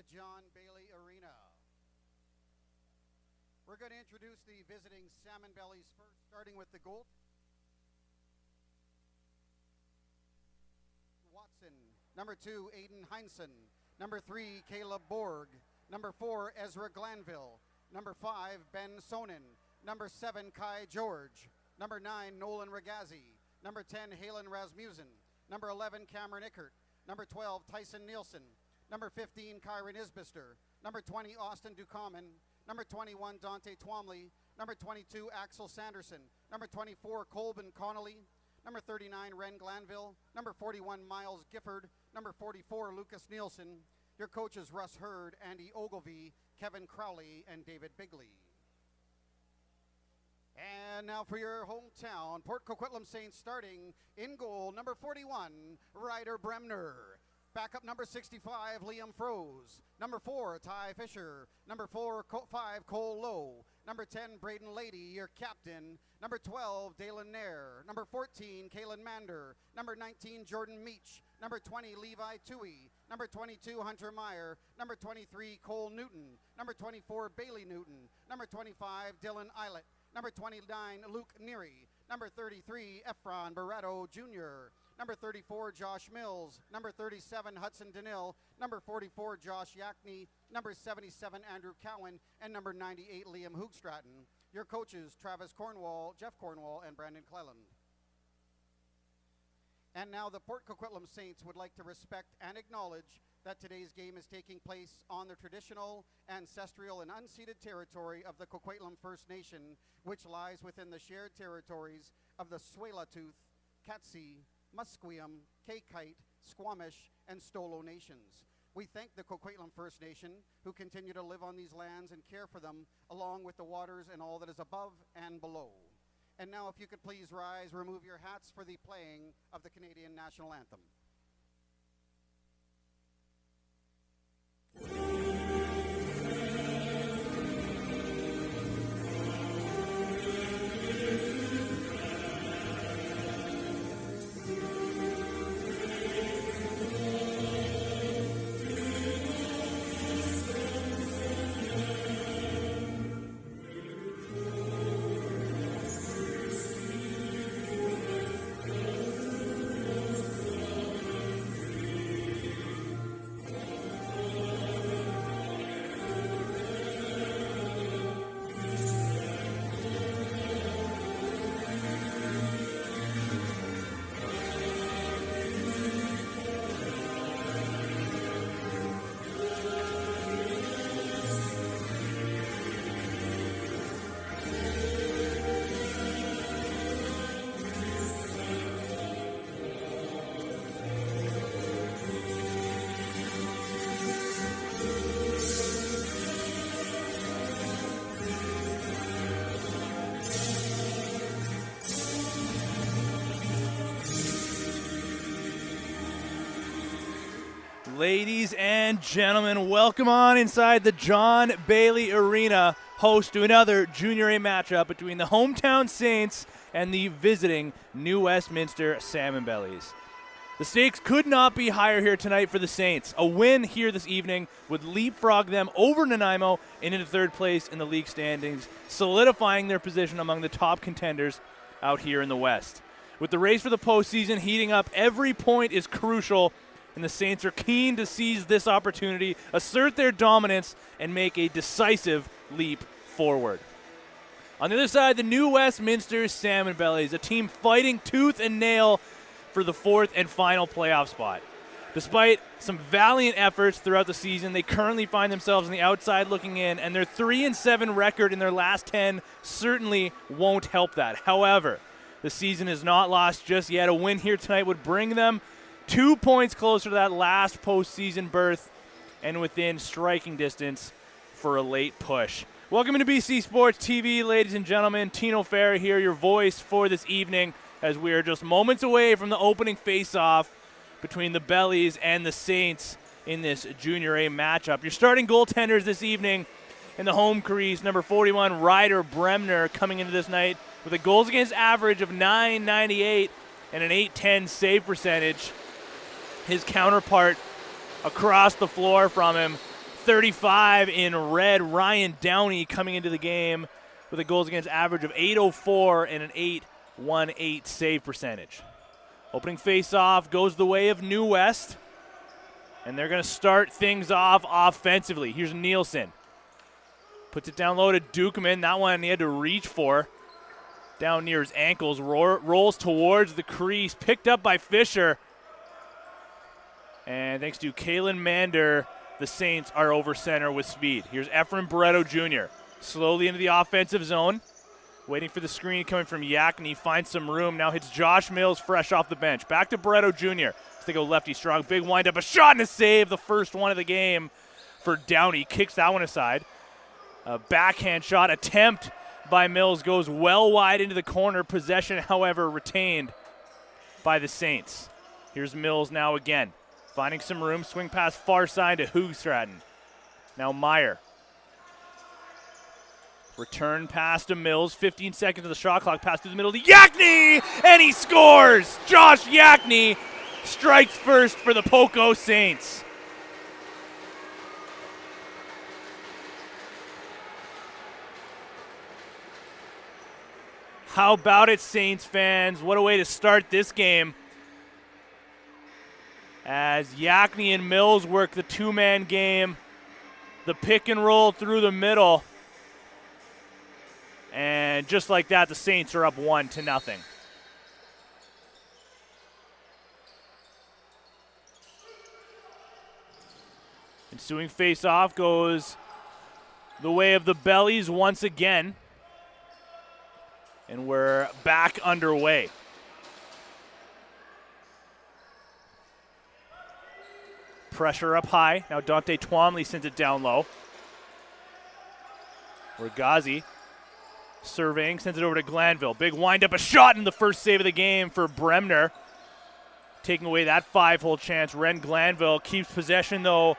the John Bailey Arena. We're going to introduce the visiting Salmonbellies first, starting with the goal. Watson. Number 2, Aiden Heinsohn. Number 3, Caleb Borg. Number 4, Ezra Glanville. Number 5, Ben Sonnen. Number 7, Kai George. Number 9, Nolan Regazzi. Number 10, Halen Rasmussen. Number 11, Cameron Ickert. Number 12, Tyson Nielsen. Number 15, Kyron Isbister. Number 20, Austin Ducommon. Number 21, Dante Twomley. Number 22, Axel Sanderson. Number 24, Colbin Connolly. Number 39, Ren Glanville. Number 41, Miles Gifford. Number 44, Lucas Nielsen. Your coaches, Russ Hurd, Andy Ogilvie, Kevin Crowley, and David Bigley. And now for your hometown, Port Coquitlam Saints starting in goal, number 41, Ryder Bremner. Backup number 65, Liam Froese. Number 4, Ty Fisher. Number 5, Cole Lowe. Number 10, Braden Lady, your captain. Number 12, Dalen Nair. Number 14, Kalen Mander. Number 19, Jordan Meach. Number 20, Levi Tui. Number 22, Hunter Meyer. Number 23, Cole Newton. Number 24, Bailey Newton. Number 25, Dylan Eilert. Number 29, Luke Neary. Number 33, Efron Barreto Jr. Number 34, Josh Mills. Number 37, Hudson Denil. Number 44, Josh Yackney. Number 77, Andrew Cowan. And number 98, Liam Hoogstraten. Your coaches, Travis Cornwall, Jeff Cornwall, and Brandon Cleland. And now the Port Coquitlam Saints would like to respect and acknowledge that today's game is taking place on the traditional, ancestral, and unceded territory of the Coquitlam First Nation, which lies within the shared territories of the Tsleil-Waututh, Katzie, Musqueam, Kaikite, Squamish, and Stolo nations. We thank the Coquitlam First Nation, who continue to live on these lands and care for them, along with the waters and all that is above and below. And now, if you could please rise, remove your hats for the playing of the Canadian National Anthem. Ladies and gentlemen, welcome on inside the John Bailey Arena, host to another Junior A matchup between the hometown Saints and the visiting New Westminster Salmonbellies. The stakes could not be higher here tonight for the Saints. A win here this evening would leapfrog them over Nanaimo and into third place in the league standings, solidifying their position among the top contenders out here in the West. With the race for the postseason heating up, every point is crucial, and the Saints are keen to seize this opportunity, assert their dominance, and make a decisive leap forward. On the other side, the New Westminster Salmonbellies, a team fighting tooth and nail for the fourth and final playoff spot. Despite some valiant efforts throughout the season, they currently find themselves on the outside looking in, and their 3-7 record in their last 10 certainly won't help that. However, the season is not lost just yet. A win here tonight would bring them 2 points closer to that last postseason berth and within striking distance for a late push. Welcome to BC Sports TV, ladies and gentlemen. Tino Farah here, your voice for this evening, as we are just moments away from the opening face-off between the Bellies and the Saints in this Junior A matchup. Your starting goaltenders this evening in the home crease, number 41, Ryder Bremner, coming into this night with a goals against average of .998 and an .810 save percentage. His counterpart across the floor from him, 35 in red, Ryan Downey coming into the game with a goals against average of .804 and an .818 save percentage. Opening face-off goes the way of New West, and they're going to start things off offensively. Here's Nielsen. Puts it down low to Dukeman. That one he had to reach for. Down near his ankles, rolls towards the crease, picked up by Fisher. And thanks to Kalen Mander, the Saints are over center with speed. Here's Efren Barreto Jr. slowly into the offensive zone. Waiting for the screen coming from Yakni. Finds some room. Now hits Josh Mills fresh off the bench. Back to Barreto Jr. As they go lefty strong. Big windup. A shot and a save. The first one of the game for Downey. Kicks that one aside. A backhand shot attempt by Mills goes well wide into the corner. Possession, however, retained by the Saints. Here's Mills now again. Finding some room. Swing pass far side to Hoogstraten. Now Meyer. Return pass to Mills. 15 seconds of the shot clock. Pass through the middle to Yakni, and he scores! Josh Yakni strikes first for the Poco Saints. How about it, Saints fans? What a way to start this game. As Yakni and Mills work the two-man game. The pick and roll through the middle. And just like that, the Saints are up 1-0. Ensuing face-off goes the way of the Bellies once again. And we're back underway. Pressure up high. Now Dante Twomley sends it down low. Regazi surveying, sends it over to Glanville. Big wind-up, a shot in the first save of the game for Bremner. Taking away that 5-hole chance. Ren Glanville keeps possession, though,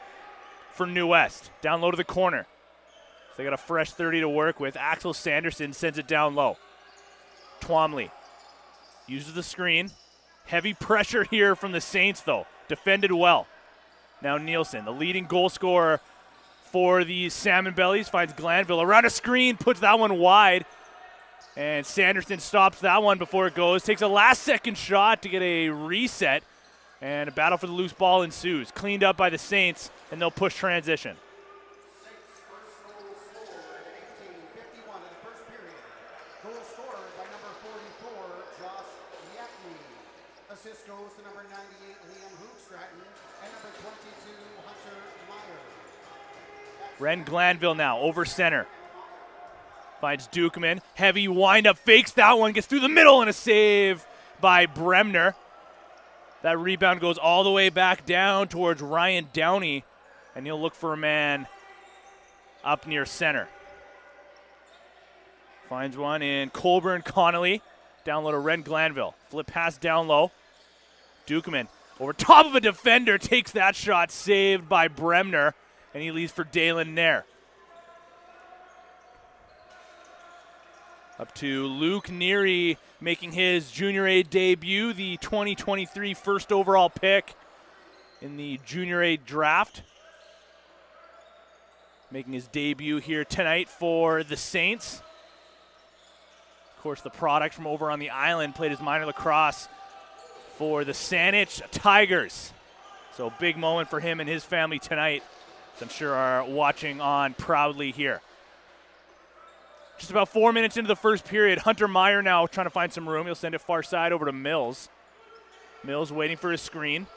for New West. Down low to the corner. So they got a fresh 30 to work with. Axel Sanderson sends it down low. Twomley uses the screen. Heavy pressure here from the Saints, though. Defended well. Now Nielsen, the leading goal scorer for the Salmonbellies, finds Glanville around a screen, puts that one wide. And Sanderson stops that one before it goes. Takes a last-second shot to get a reset. And a battle for the loose ball ensues. Cleaned up by the Saints, and they'll push transition. Assist goes to number 98, Liam Hoogstraten, and number 22, Hunter Meyer. Ren Glanville now over center. Finds Dukeman. Heavy windup, fakes that one, gets through the middle, and a save by Bremner. That rebound goes all the way back down towards Ryan Downey, and he'll look for a man up near center. Finds one in Colburn Connolly. Down low to Ren Glanville. Flip pass down low. Dukeman over top of a defender takes that shot, saved by Bremner, and he leaves for Dalen Nair. Up to Luke Neary making his Junior A debut, the 2023 first overall pick in the Junior A draft. Making his debut here tonight for the Saints. Of course, the product from over on the island, played his minor lacrosse for the Saanich Tigers. So big moment for him and his family tonight, as I'm sure are watching on proudly here. Just about 4 minutes into the first period. Hunter Meyer now trying to find some room. He'll send it far side over to Mills. Mills waiting for his screen.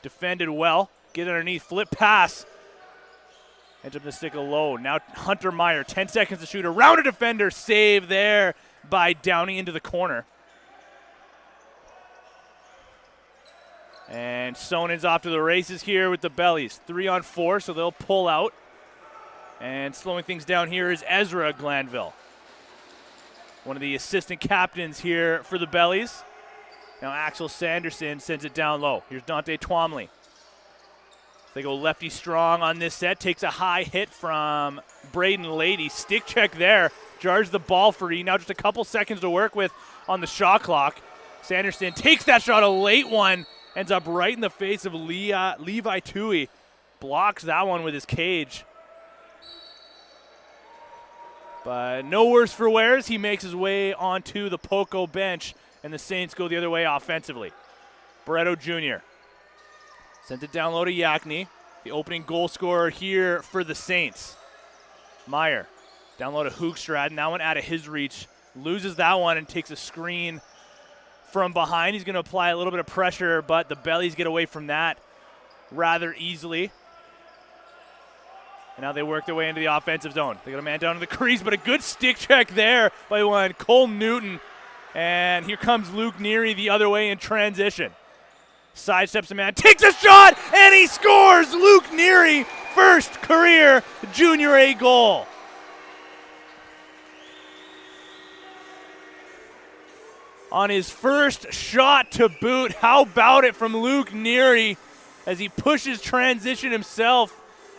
Defended well. Get underneath. Flip pass. Ends up in the stick of low. Now Hunter Meyer, 10 seconds to shoot. Around a defender. Save there by Downey into the corner. And Sonen's off to the races here with the Bellies. 3-on-4, so they'll pull out. And slowing things down here is Ezra Glanville, one of the assistant captains here for the Bellies. Now Axel Sanderson sends it down low. Here's Dante Twomley. They go lefty strong on this set. Takes a high hit from Braden Lady. Stick check there. Jars the ball free. Now just a couple seconds to work with on the shot clock. Sanderson takes that shot, a late one. Ends up right in the face of Levi Tui. blocks that one with his cage. But no worse for wears. He makes his way onto the Poco bench, and the Saints go the other way offensively. Barreto Jr. sent it down low to Yakni, the opening goal scorer here for the Saints. Meyer down low to Hoogstrad, and that one out of his reach. Loses that one and takes a screen from behind. He's going to apply a little bit of pressure, but the Bellies get away from that rather easily. And now they work their way into the offensive zone. They got a man down to the crease, but a good stick check there by one, Cole Newton. And here comes Luke Neary the other way in transition. Sidesteps a man, takes a shot, and he scores! Luke Neary, first career Junior A goal. On his first shot to boot, how about it from Luke Neary as he pushes transition himself,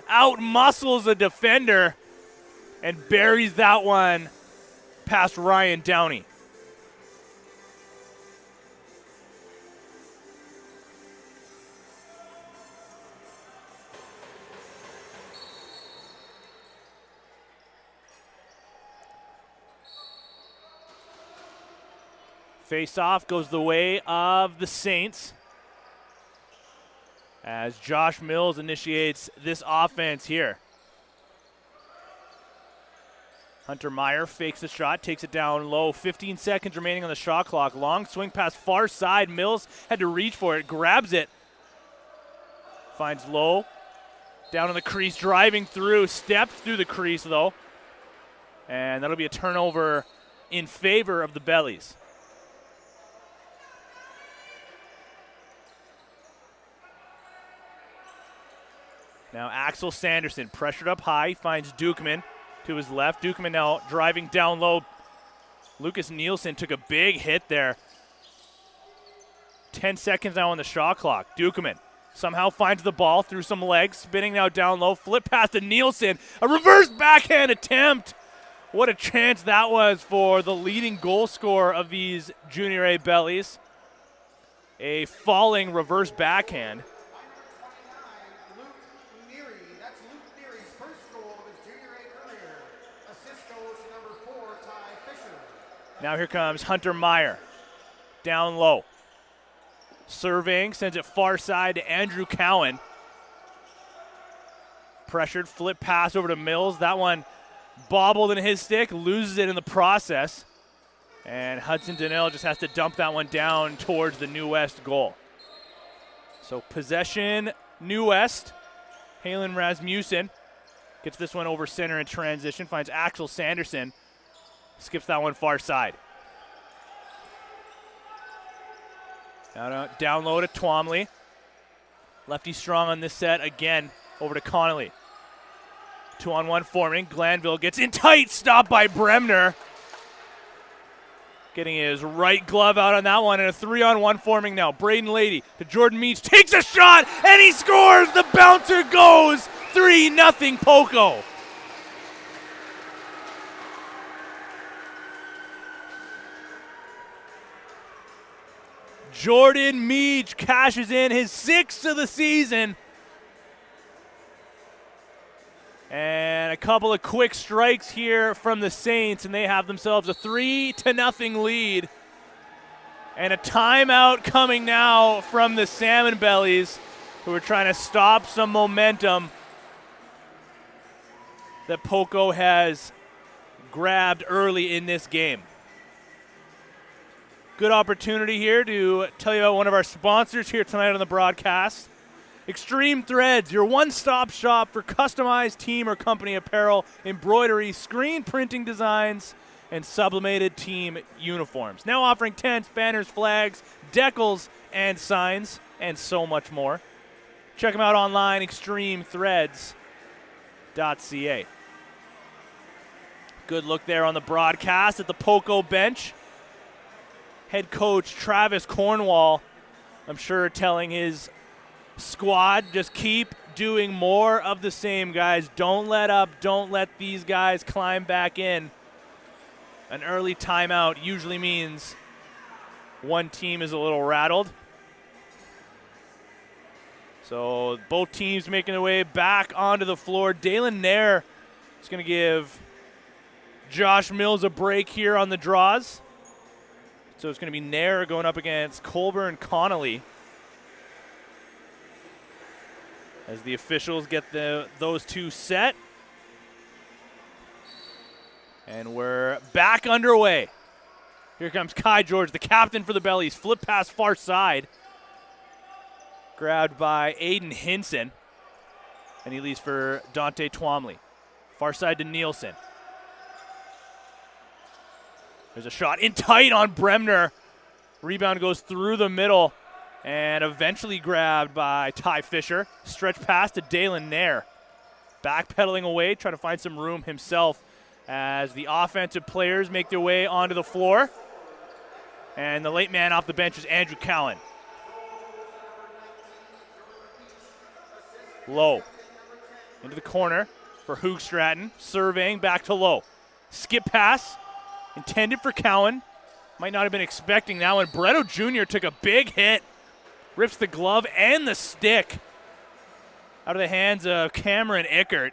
out-muscles a defender, and buries that one past Ryan Downey. Face-off goes the way of the Saints as Josh Mills initiates this offense here. Hunter Meyer fakes the shot, takes it down low. 15 seconds remaining on the shot clock. Long swing pass far side. Mills had to reach for it, grabs it. Finds Low. Down in the crease, driving through. Stepped through the crease, though. And that'll be a turnover in favor of the Bellies. Now Axel Sanderson pressured up high, finds Dukeman to his left. Dukeman now driving down low. Lucas Nielsen took a big hit there. 10 seconds now on the shot clock. Dukeman somehow finds the ball through some legs, spinning now down low. Flip pass to Nielsen. A reverse backhand attempt. What a chance that was for the leading goal scorer of these Junior A Bellies. A falling reverse backhand. Now here comes Hunter Meyer, down low. Surveying, sends it far side to Andrew Cowan. Pressured, flip pass over to Mills. That one bobbled in his stick, loses it in the process. And Hudson Donnell just has to dump that one down towards the New West goal. So possession, New West. Halen Rasmussen gets this one over center in transition, finds Axel Sanderson. Skips that one far side. Now down low to Twomley. Lefty strong on this set again. Over to Connolly. 2-on-1 forming. Glanville gets in tight. Stopped by Bremner. Getting his right glove out on that one. And a 3-on-1 forming now. Braden Lady to Jordan Meach. Takes a shot and he scores. The bouncer goes. 3-0 Poco. Jordan Meach cashes in his 6th of the season. And a couple of quick strikes here from the Saints, and they have themselves a 3-0 lead. And a timeout coming now from the Salmonbellies, who are trying to stop some momentum that Poco has grabbed early in this game. Good opportunity here to tell you about one of our sponsors here tonight on the broadcast. Extreme Threads, your one-stop shop for customized team or company apparel, embroidery, screen printing designs, and sublimated team uniforms. Now offering tents, banners, flags, decals, and signs, and so much more. Check them out online, extremethreads.ca. Good look there on the broadcast at the Poco bench. Head coach Travis Cornwall, I'm sure, telling his squad, just keep doing more of the same, guys. Don't let up. Don't let these guys climb back in. An early timeout usually means one team is a little rattled. So both teams making their way back onto the floor. Dalen Nair is going to give Josh Mills a break here on the draws. So it's going to be Nair going up against Colburn Connolly as the officials get those two set. And we're back underway. Here comes Kai George, the captain for the Bellies. Flip pass far side. Grabbed by Aiden Hinson. And he leaves for Dante Twomley. Far side to Nielsen. There's a shot in tight on Bremner. Rebound goes through the middle and eventually grabbed by Ty Fisher. Stretch pass to Dalen Nair. Backpedaling away, trying to find some room himself as the offensive players make their way onto the floor. And the late man off the bench is Andrew Cowan. Low. Into the corner for Hoog Stratton. Surveying back to Low. Skip pass. Intended for Cowan. Might not have been expecting that one. Bretto Jr. took a big hit. Rips the glove and the stick out of the hands of Cameron Ickert.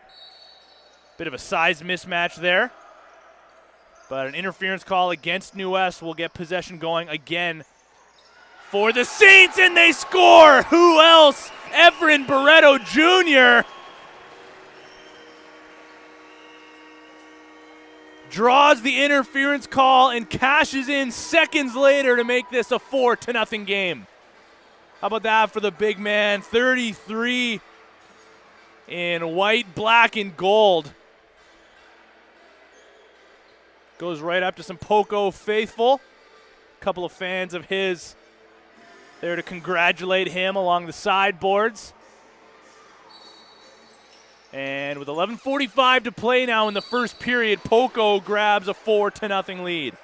Bit of a size mismatch there. But an interference call against New West will get possession going again for the Saints, and they score! Who else? Everin Barreto Jr. draws the interference call and cashes in seconds later to make this a 4-0 game. How about that for the big man? 33 in white, black, and gold. Goes right up to some Poco faithful. A couple of fans of his there to congratulate him along the sideboards. And with 11:45 to play now in the first period, Poco grabs a 4-0 lead.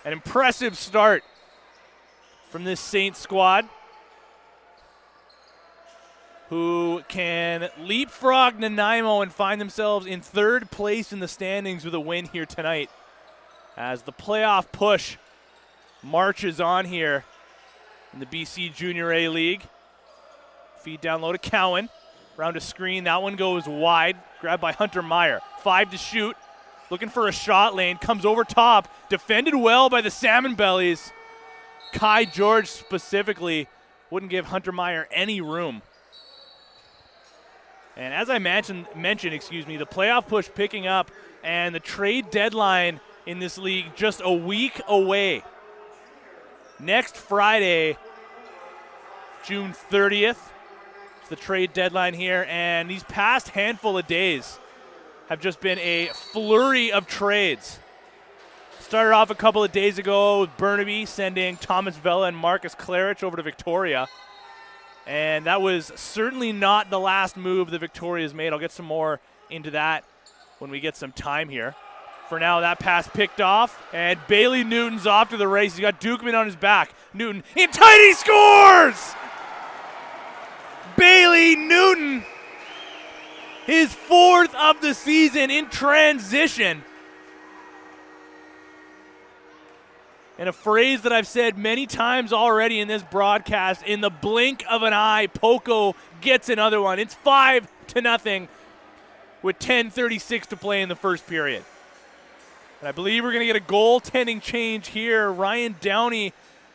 An impressive start from this Saints squad, who can leapfrog Nanaimo and find themselves in third place in the standings with a win here tonight, as the playoff push marches on here in the BC Junior A League. Feed down low to Cowan. Round a screen. That one goes wide. Grabbed by Hunter Meyer. 5 to shoot. Looking for a shot lane. Comes over top. Defended well by the Salmonbellies. Kai George specifically wouldn't give Hunter Meyer any room. And as I mentioned, the playoff push picking up, and the trade deadline in this league just a week away. Next Friday, June 30th, is the trade deadline here, and these past handful of days have just been a flurry of trades. Started off a couple of days ago with Burnaby sending Thomas Vella and Marcus Clarich over to Victoria. And that was certainly not the last move that Victoria's made. I'll get some more into that when we get some time here. For now, that pass picked off, and Bailey Newton's off to the race. He's got Dukeman on his back. Newton in tight, he scores! Bailey Newton, his 4th of the season in transition. And a phrase that I've said many times already in this broadcast, in the blink of an eye, Poco gets another one. It's 5-0 with 10:36 to play in the first period. And I believe we're going to get a goaltending change here. Ryan Downey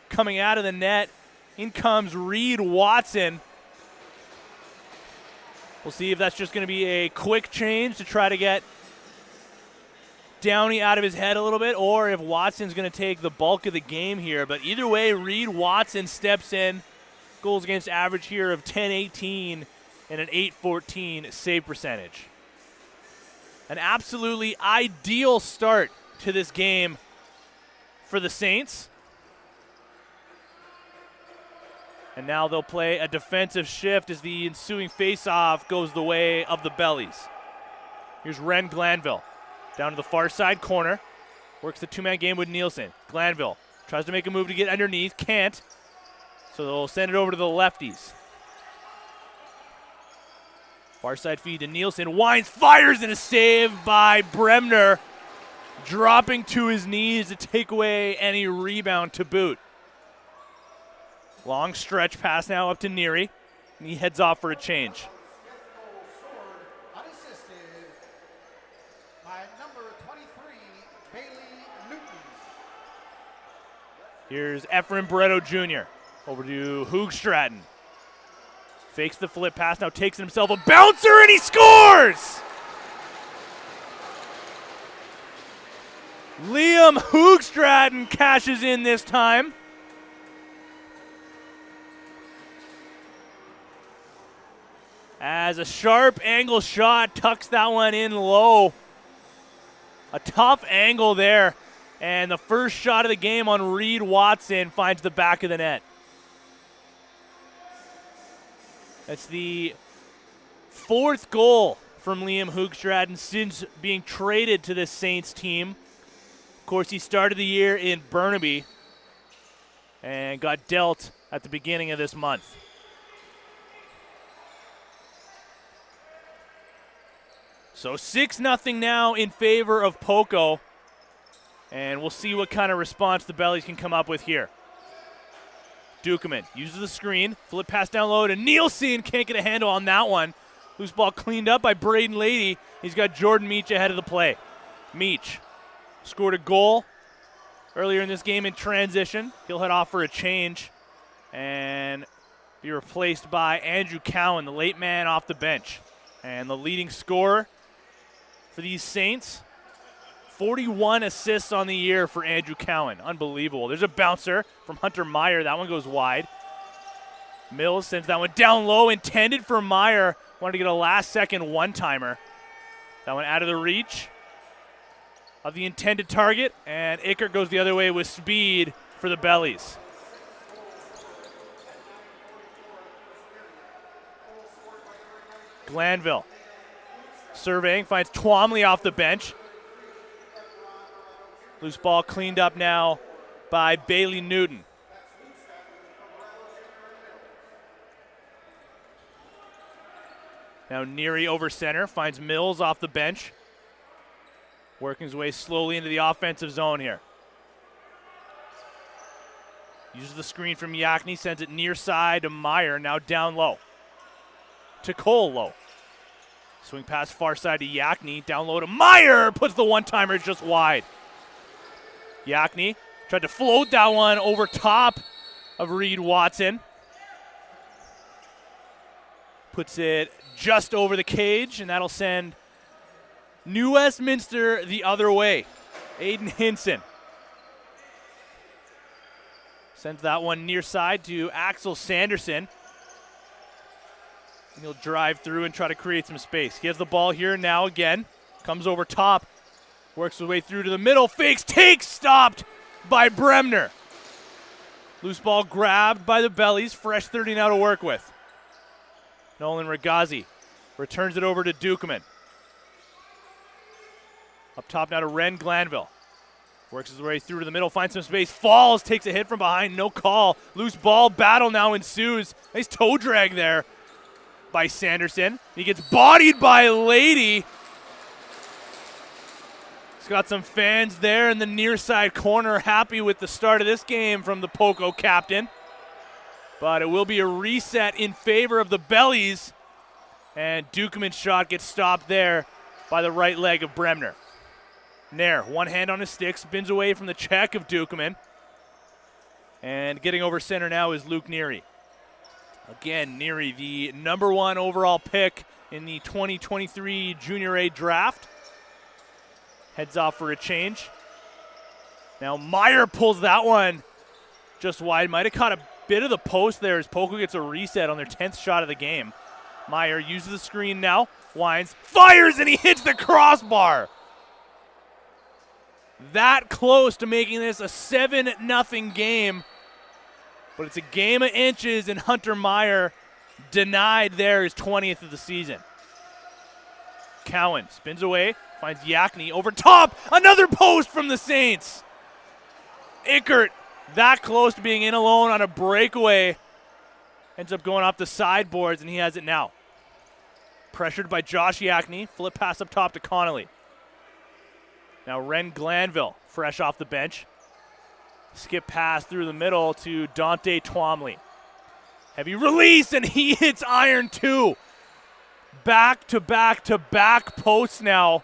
coming out of the net. In comes Reed Watson. We'll see if that's just going to be a quick change to try to get Downey out of his head a little bit, or if Watson's going to take the bulk of the game here. But either way, Reed Watson steps in. Goals against average here of 10-18 and an 8-14 save percentage. An absolutely ideal start to this game for the Saints. And now they'll play a defensive shift as the ensuing faceoff goes the way of the Bellies. Here's Ren Glanville. Down to the far side corner. Works the two-man game with Nielsen. Glanville tries to make a move to get underneath. Can't. So they'll send it over to the lefties. Far side feed to Nielsen. Wines, fires, and a save by Bremner. Dropping to his knees to take away any rebound to boot. Long stretch pass now up to Neary. and he heads off for a change. Unassisted by number 23, Bailey Newton. Here's Efren Barreto Jr. over to Hoogstraten. Fakes the flip pass, now takes it himself a bouncer, and he scores! Liam Hoogstraten cashes in this time. As a sharp angle shot tucks that one in low. A tough angle there. And the first shot of the game on Reed Watson finds the back of the net. That's the fourth goal from Liam Hoogstraten since being traded to the Saints team. Of course, he started the year in Burnaby and got dealt at the beginning of this month. So 6-0 now in favor of Poco. And we'll see what kind of response the Bellies can come up with here. Dukeman uses the screen, flip pass down low to Nielsen. Can't get a handle on that one. Loose ball cleaned up by Braden Lady. He's got Jordan Meach ahead of the play. Meach scored a goal earlier in this game in transition. He'll head off for a change and be replaced by Andrew Cowan, the late man off the bench. And the leading scorer for these Saints, 41 assists on the year for Andrew Cowan. Unbelievable. There's a bouncer from Hunter Meyer. That one goes wide. Mills sends that one down low, intended for Meyer. Wanted to get a last-second one-timer. That one out of the reach of the intended target, and Ickert goes the other way with speed for the Bellies. Glanville surveying, finds Twomley off the bench. Loose ball cleaned up now by Bailey Newton. Now Neary over center, finds Mills off the bench. Working his way slowly into the offensive zone here. Uses the screen from Yakni, sends it near side to Meyer, now down low. To Cole low. Swing pass far side to Yakni, down low to Meyer, puts the one-timer just wide. Yakni tried to float that one over top of Reed Watson. Puts it just over the cage, and that'll send New Westminster the other way. Aiden Hinson sends that one near side to Axel Sanderson. And he'll drive through and try to create some space. He has the ball here now again. Comes over top. Works his way through to the middle. Fakes, takes, stopped by Bremner. Loose ball grabbed by the Bellies. Fresh 30 now to work with. Nolan Regazi returns it over to Dukeman. Up top now to Ren Glanville. Works his way through to the middle, finds some space, falls, takes a hit from behind, no call. Loose ball, battle now ensues. Nice toe drag there by Sanderson. He gets bodied by Lady. He's got some fans there in the near side corner, happy with the start of this game from the Poco captain. But it will be a reset in favor of the Bellies. And Dukeman's shot gets stopped there by the right leg of Bremner. Nair, one hand on his stick, spins away from the check of Dukeman. And getting over center now is Luke Neary. Again, Neary, the #1 overall pick in the 2023 Junior A draft. Heads off for a change. Now Meyer pulls that one just wide. Might have caught a bit of the post there as Poco gets a reset on their 10th shot of the game. Meyer uses the screen now, winds, fires, and he hits the crossbar. That close to making this a 7-0 game. But it's a game of inches, and Hunter Meyer denied there his 20th of the season. Cowan spins away, finds Yakni over top. Another post from the Saints. Ickert, that close to being in alone on a breakaway. Ends up going off the sideboards, and he has it now. Pressured by Josh Yakni. Flip pass up top to Connolly. Now Ren Glanville, fresh off the bench. Skip pass through the middle to Dante Twomley. Heavy release, and he hits iron two. Back to back to back posts now.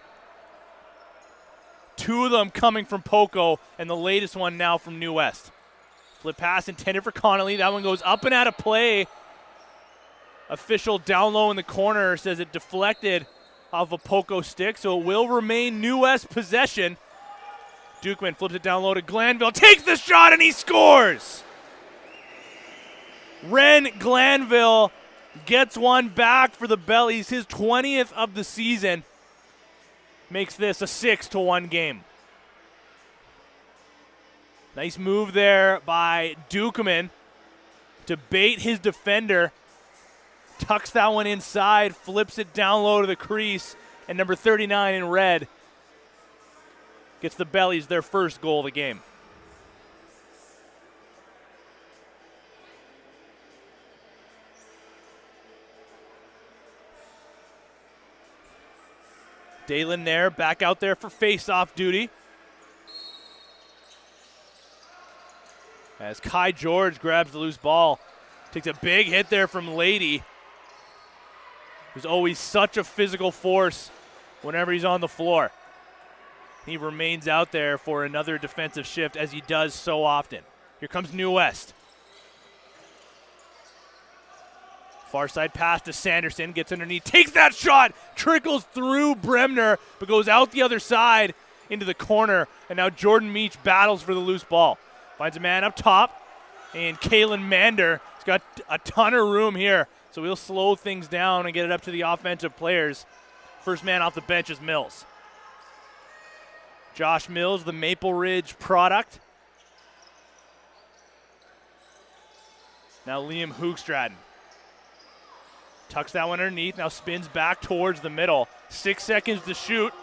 Two of them coming from Poco, and the latest one now from New West. Flip pass intended for Connolly. That one goes up and out of play. Official down low in the corner says it deflected off a Poco stick, so it will remain New West possession. Dukeman flips it down low to Glanville, takes the shot, and he scores! Ren Glanville gets one back for the Bellies, his 20th of the season. Makes this a 6-1 game. Nice move there by Dukeman to bait his defender. Tucks that one inside, flips it down low to the crease, and number 39 in red gets the Bellies their first goal of the game. Dalen there, back out there for face-off duty. As Kai George grabs the loose ball. Takes a big hit there from Lady, who's always such a physical force whenever he's on the floor. He remains out there for another defensive shift, as he does so often. Here comes New West. Far side pass to Sanderson, gets underneath, takes that shot, trickles through Bremner, but goes out the other side into the corner, and now Jordan Meach battles for the loose ball. Finds a man up top, and Kalen Mander has got a ton of room here, so he'll slow things down and get it up to the offensive players. First man off the bench is Mills. Josh Mills, the Maple Ridge product. Now Liam Hoogstraten. Tucks that one underneath, now spins back towards the middle. 6 seconds to shoot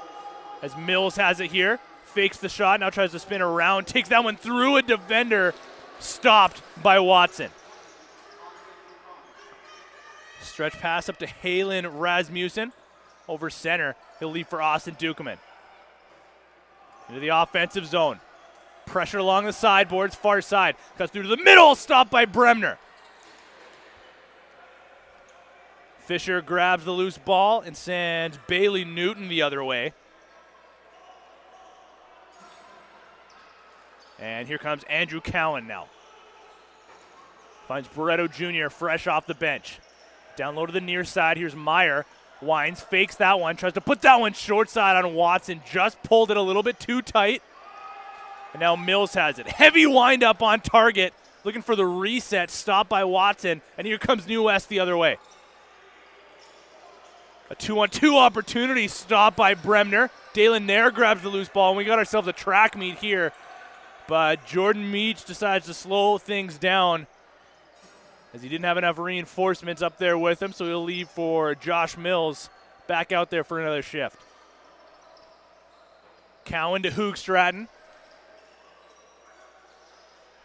as Mills has it here. Fakes the shot, now tries to spin around, takes that one through a defender, stopped by Watson. Stretch pass up to Halen Rasmussen over center. He'll leave for Austin Dukeman. Into the offensive zone. Pressure along the sideboards, far side. Cuts through to the middle, stopped by Bremner. Fisher grabs the loose ball and sends Bailey Newton the other way. And here comes Andrew Cowan now. Finds Barreto Jr. fresh off the bench. Down low to the near side. Here's Meyer. Wines, fakes that one. Tries to put that one short side on Watson. Just pulled it a little bit too tight. And now Mills has it. Heavy wind up on target. Looking for the reset. Stopped by Watson. And here comes New West the other way. A 2-on-2 opportunity stopped by Bremner. Dalen Nair grabs the loose ball, and we got ourselves a track meet here. But Jordan Meach decides to slow things down as he didn't have enough reinforcements up there with him, so he'll leave for Josh Mills back out there for another shift. Cowan to Hoogstraten.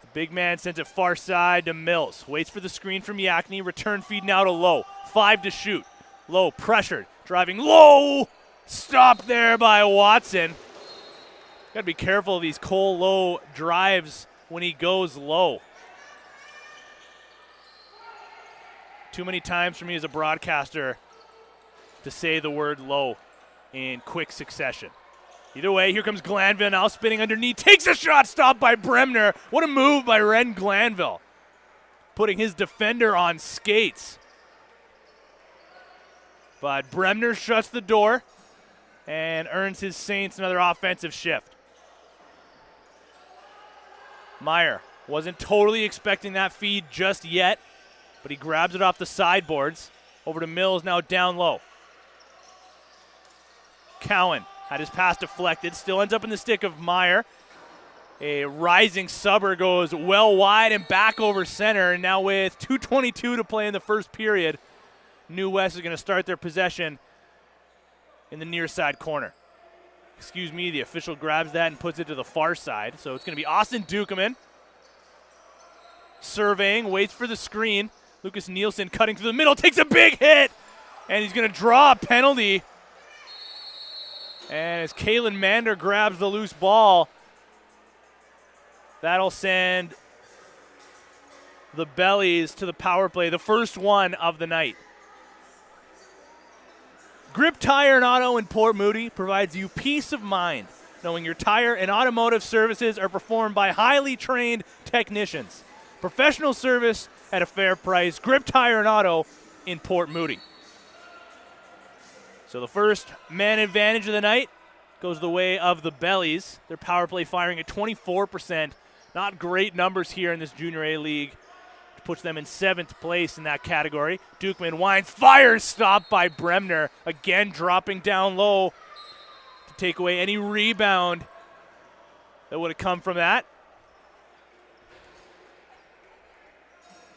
The big man sends it far side to Mills. Waits for the screen from Yakni. Return feed now to Lowe. 5 to shoot. Lowe pressured, driving low. Stopped there by Watson. Got to be careful of these Cole Lowe drives when he goes low. Too many times for me as a broadcaster to say the word low in quick succession. Either way, here comes Glanville now spinning underneath. Takes a shot, stopped by Bremner. What a move by Ren Glanville. Putting his defender on skates. But Bremner shuts the door and earns his Saints another offensive shift. Meyer wasn't totally expecting that feed just yet, but he grabs it off the sideboards. Over to Mills, now down low. Cowan had his pass deflected, still ends up in the stick of Meyer. A rising subber goes well wide and back over center, and now with 2:22 to play in the first period, New West is going to start their possession in the near side corner. Excuse me, the official grabs that and puts it to the far side. So it's going to be Austin Dukeman surveying, waits for the screen. Lucas Nielsen cutting through the middle, takes a big hit, and he's going to draw a penalty. And as Kalen Mander grabs the loose ball, that'll send the Bellies to the power play, the first one of the night. Grip Tire and Auto in Port Moody provides you peace of mind, knowing your tire and automotive services are performed by highly trained technicians. Professional service at a fair price. Grip Tire and Auto in Port Moody. So the first man advantage of the night goes the way of the Bellies. Their power play firing at 24%. Not great numbers here in this Junior A League. Puts them in 7th place in that category. Dukeman winds, fires, stopped by Bremner. Again dropping down low to take away any rebound that would have come from that.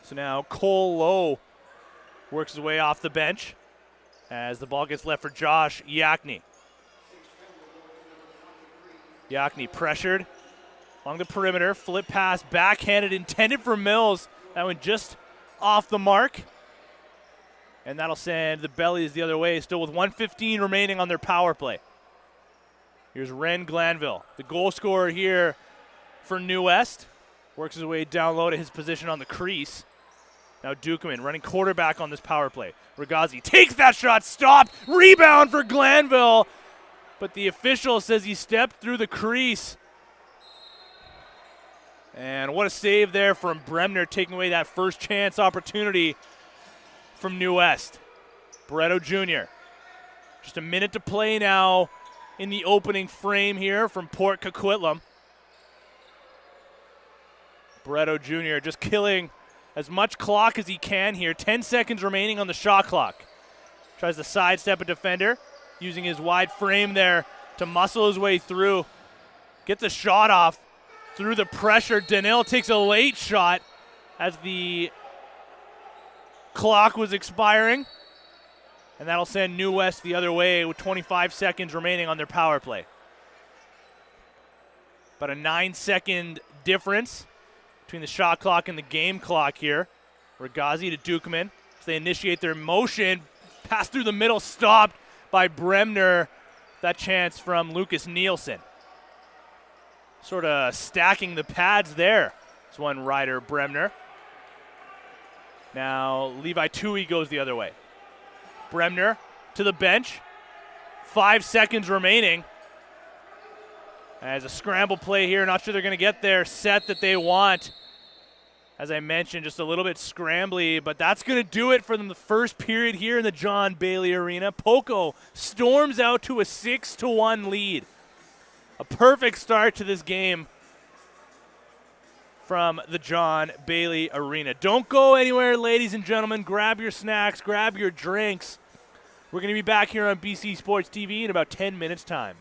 So now Cole Lowe works his way off the bench as the ball gets left for Josh Yakni. Yakni pressured along the perimeter. Flip pass, backhanded, intended for Mills. That went just off the mark. And that'll send the Bellies the other way, still with 1:15 remaining on their power play. Here's Ren Glanville, the goal scorer here for New West. Works his way down low to his position on the crease. Now Dukeman running quarterback on this power play. Regazzi takes that shot, stopped, rebound for Glanville. But the official says he stepped through the crease. And what a save there from Bremner, taking away that first chance opportunity from New West. Barreto Jr. Just a minute to play now in the opening frame here from Port Coquitlam. Barreto Jr. just killing as much clock as he can here. 10 seconds remaining on the shot clock. Tries to sidestep a defender, using his wide frame there to muscle his way through. Gets a shot off. Through the pressure, Danil takes a late shot as the clock was expiring. And that'll send New West the other way with 25 seconds remaining on their power play. About a 9-second difference between the shot clock and the game clock here. Regazzi to Dukeman as they initiate their motion. Pass through the middle, stopped by Bremner. That chance from Lucas Nielsen. Sort of stacking the pads there. It's one Ryder Bremner. Now Levi Tui goes the other way. Bremner to the bench. 5 seconds remaining. As a scramble play here, not sure they're going to get their set that they want. As I mentioned, just a little bit scrambly, but that's going to do it for them the first period here in the John Bailey Arena. Poco storms out to a 6-1 lead. A perfect start to this game from the John Bailey Arena. Don't go anywhere, ladies and gentlemen. Grab your snacks, grab your drinks. We're going to be back here on BC Sports TV in about 10 minutes' time.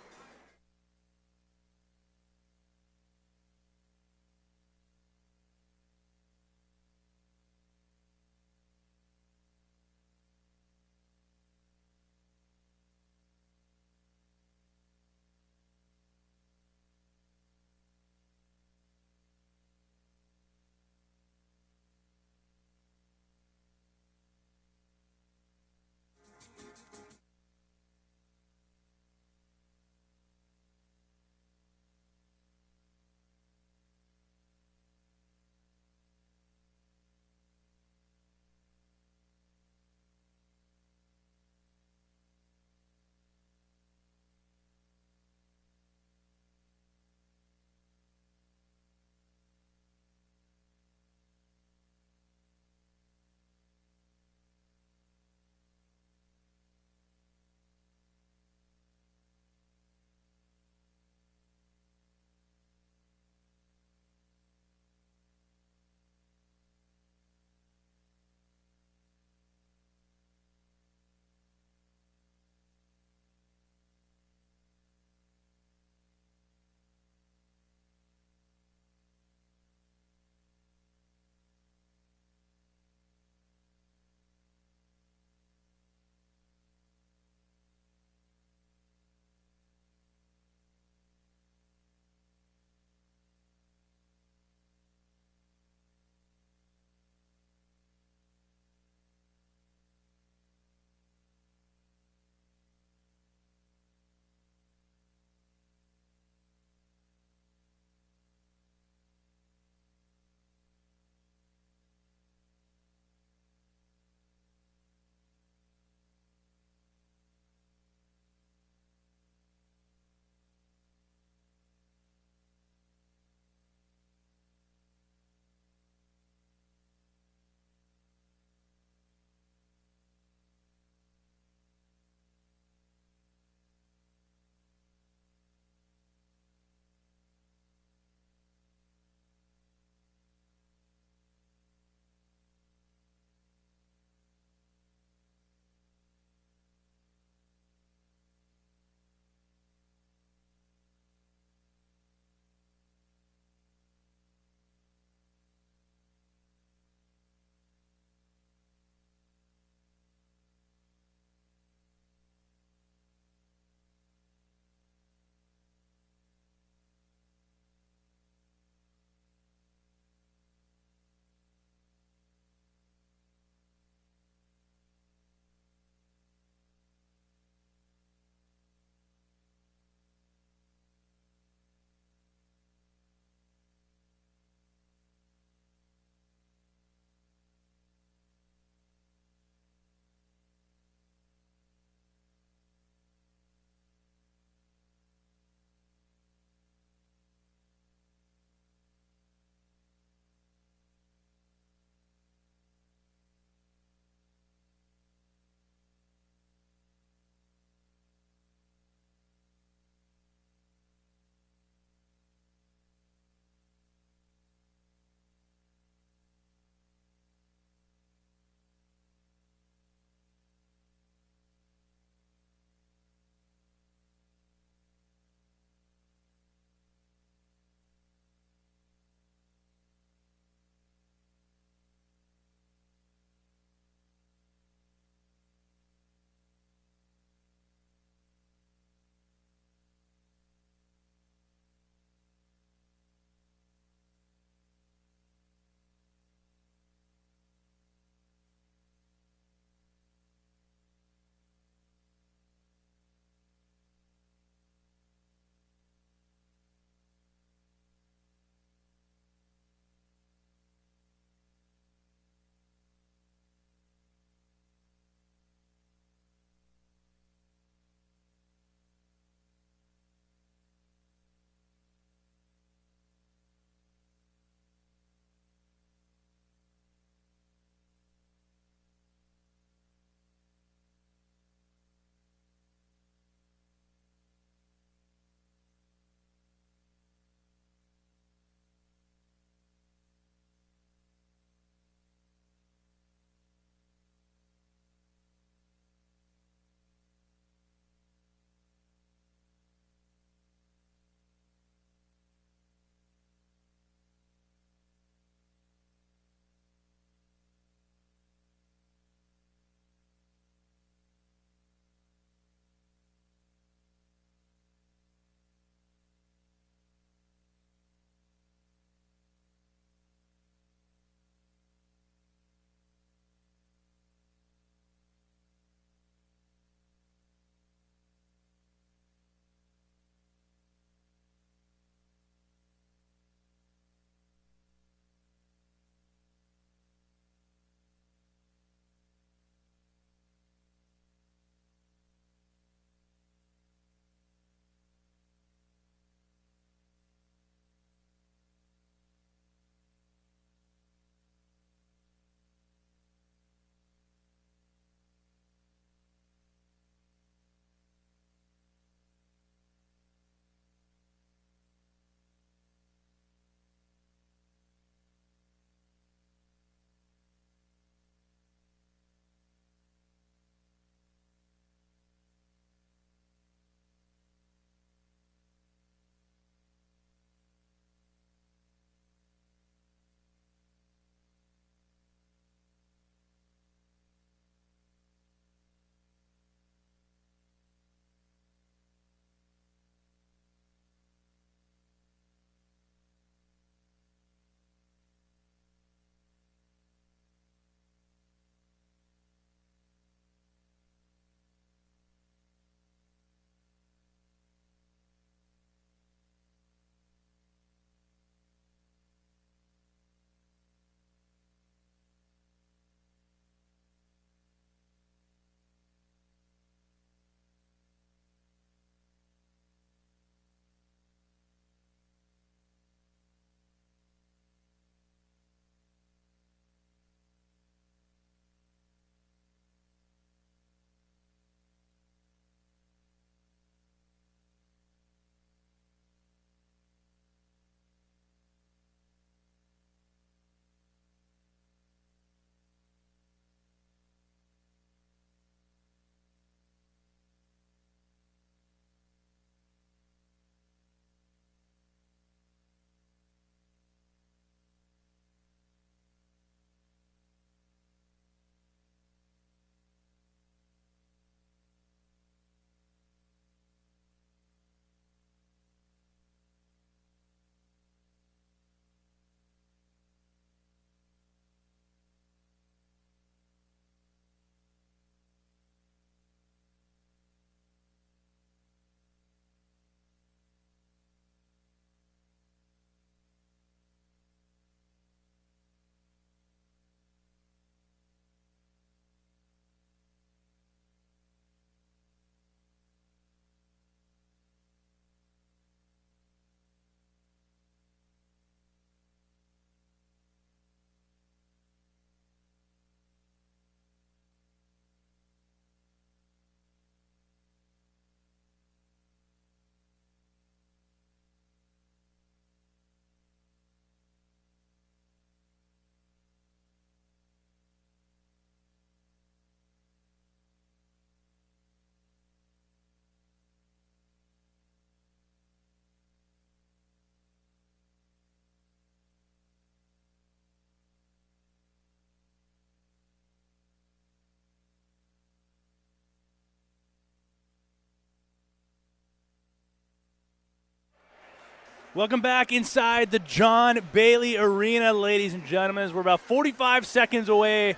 Welcome back inside the John Bailey Arena, ladies and gentlemen. As we're about 45 seconds away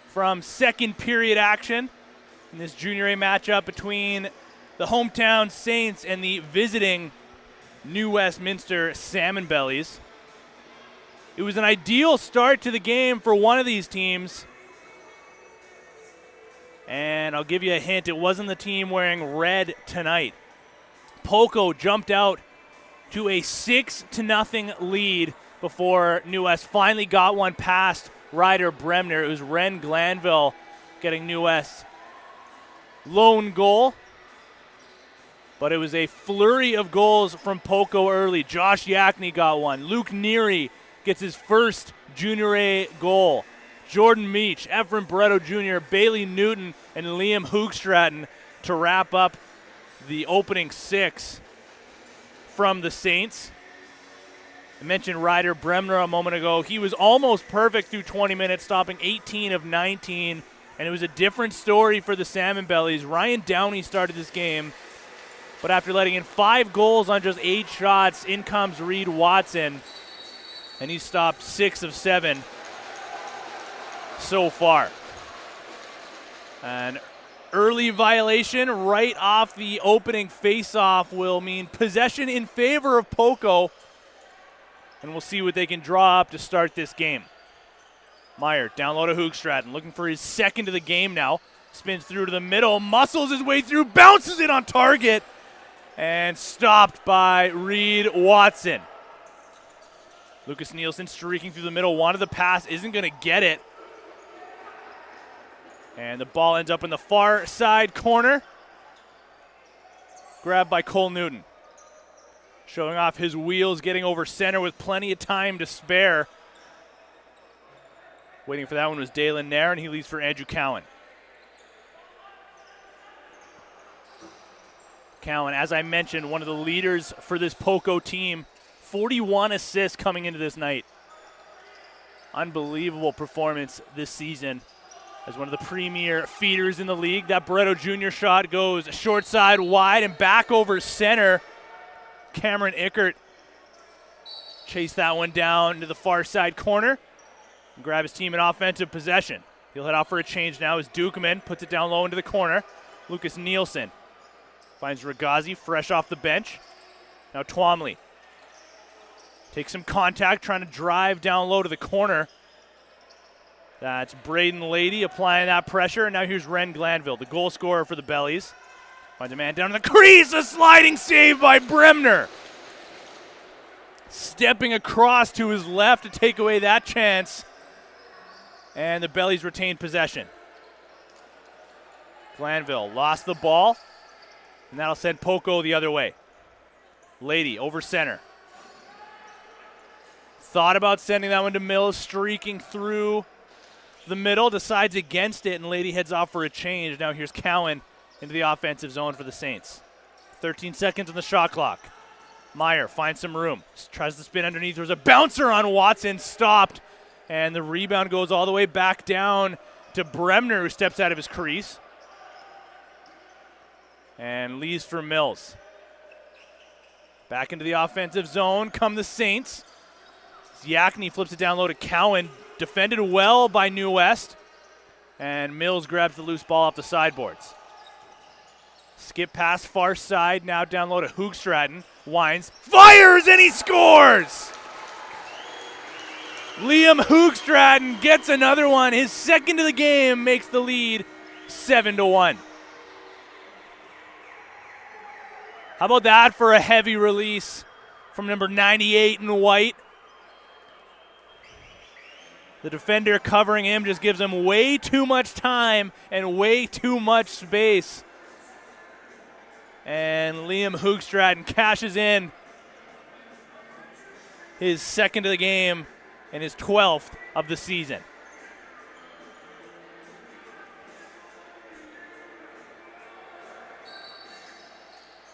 from second period action in this Junior A matchup between the hometown Saints and the visiting New Westminster Salmonbellies. It was an ideal start to the game for one of these teams. And I'll give you a hint, it wasn't the team wearing red tonight. Poco jumped out to a 6-0 lead before New West finally got one past Ryder Bremner. It was Ren Glanville getting New West's lone goal. But it was a flurry of goals from Poco early. Josh Yakney got one. Luke Neary gets his first Junior A goal. Jordan Meach, Ephraim Barreto Jr., Bailey Newton, and Liam Hoogstraten to wrap up the opening six from the Saints. I mentioned Ryder Bremner a moment ago. He was almost perfect through 20 minutes, stopping 18 of 19, and it was a different story for the Salmonbellies. Ryan Downey started this game, but after letting in 5 goals on just 8 shots, in comes Reed Watson, and he stopped 6 of 7 so far. An early violation right off the opening faceoff will mean possession in favor of Poco, and we'll see what they can draw up to start this game. Meyer down low to Hoogstraten, looking for his second of the game now. Spins through to the middle, muscles his way through, bounces it on target, and stopped by Reed Watson. Lucas Nielsen streaking through the middle, wanted the pass, isn't going to get it. And the ball ends up in the far side corner. Grabbed by Cole Newton. Showing off his wheels, getting over center with plenty of time to spare. Waiting for that one was Dalen Nair, and he leaves for Andrew Cowan. Cowan, as I mentioned, one of the leaders for this Poco team. 41 assists coming into this night. Unbelievable performance this season as one of the premier feeders in the league. That Barreto Jr. shot goes short side wide and back over center. Cameron Ickert chased that one down to the far side corner and grab his team in offensive possession. He'll head out for a change now as Dukeman puts it down low into the corner. Lucas Nielsen finds Ragazzi fresh off the bench. Now Twomley takes some contact, trying to drive down low to the corner. That's Braden Lady applying that pressure, and now here's Ren Glanville, the goal scorer for the Bellies. Finds a man down in the crease, a sliding save by Bremner. Stepping across to his left to take away that chance, and the Bellies retain possession. Glanville lost the ball, and that'll send Poco the other way. Lady over center. Thought about sending that one to Mills, streaking through the middle, decides against it, and Lady heads off for a change. Now here's Cowan into the offensive zone for the Saints. 13 seconds on the shot clock. Meyer finds some room, tries to spin underneath. There's a bouncer on Watson, stopped, and the rebound goes all the way back down to Bremner, who steps out of his crease and leaves for Mills. Back into the offensive zone come the Saints. Yakney flips it down low to Cowan. Defended well by New West. And Mills grabs the loose ball off the sideboards. Skip pass far side, now down low to Hoogstraten. Winds, fires, and he scores! Liam Hoogstraten gets another one. His second of the game makes the lead 7-1. How about that for a heavy release from number 98 in white? The defender covering him just gives him way too much time and way too much space. And Liam Hoogstraten cashes in his second of the game and his 12th of the season.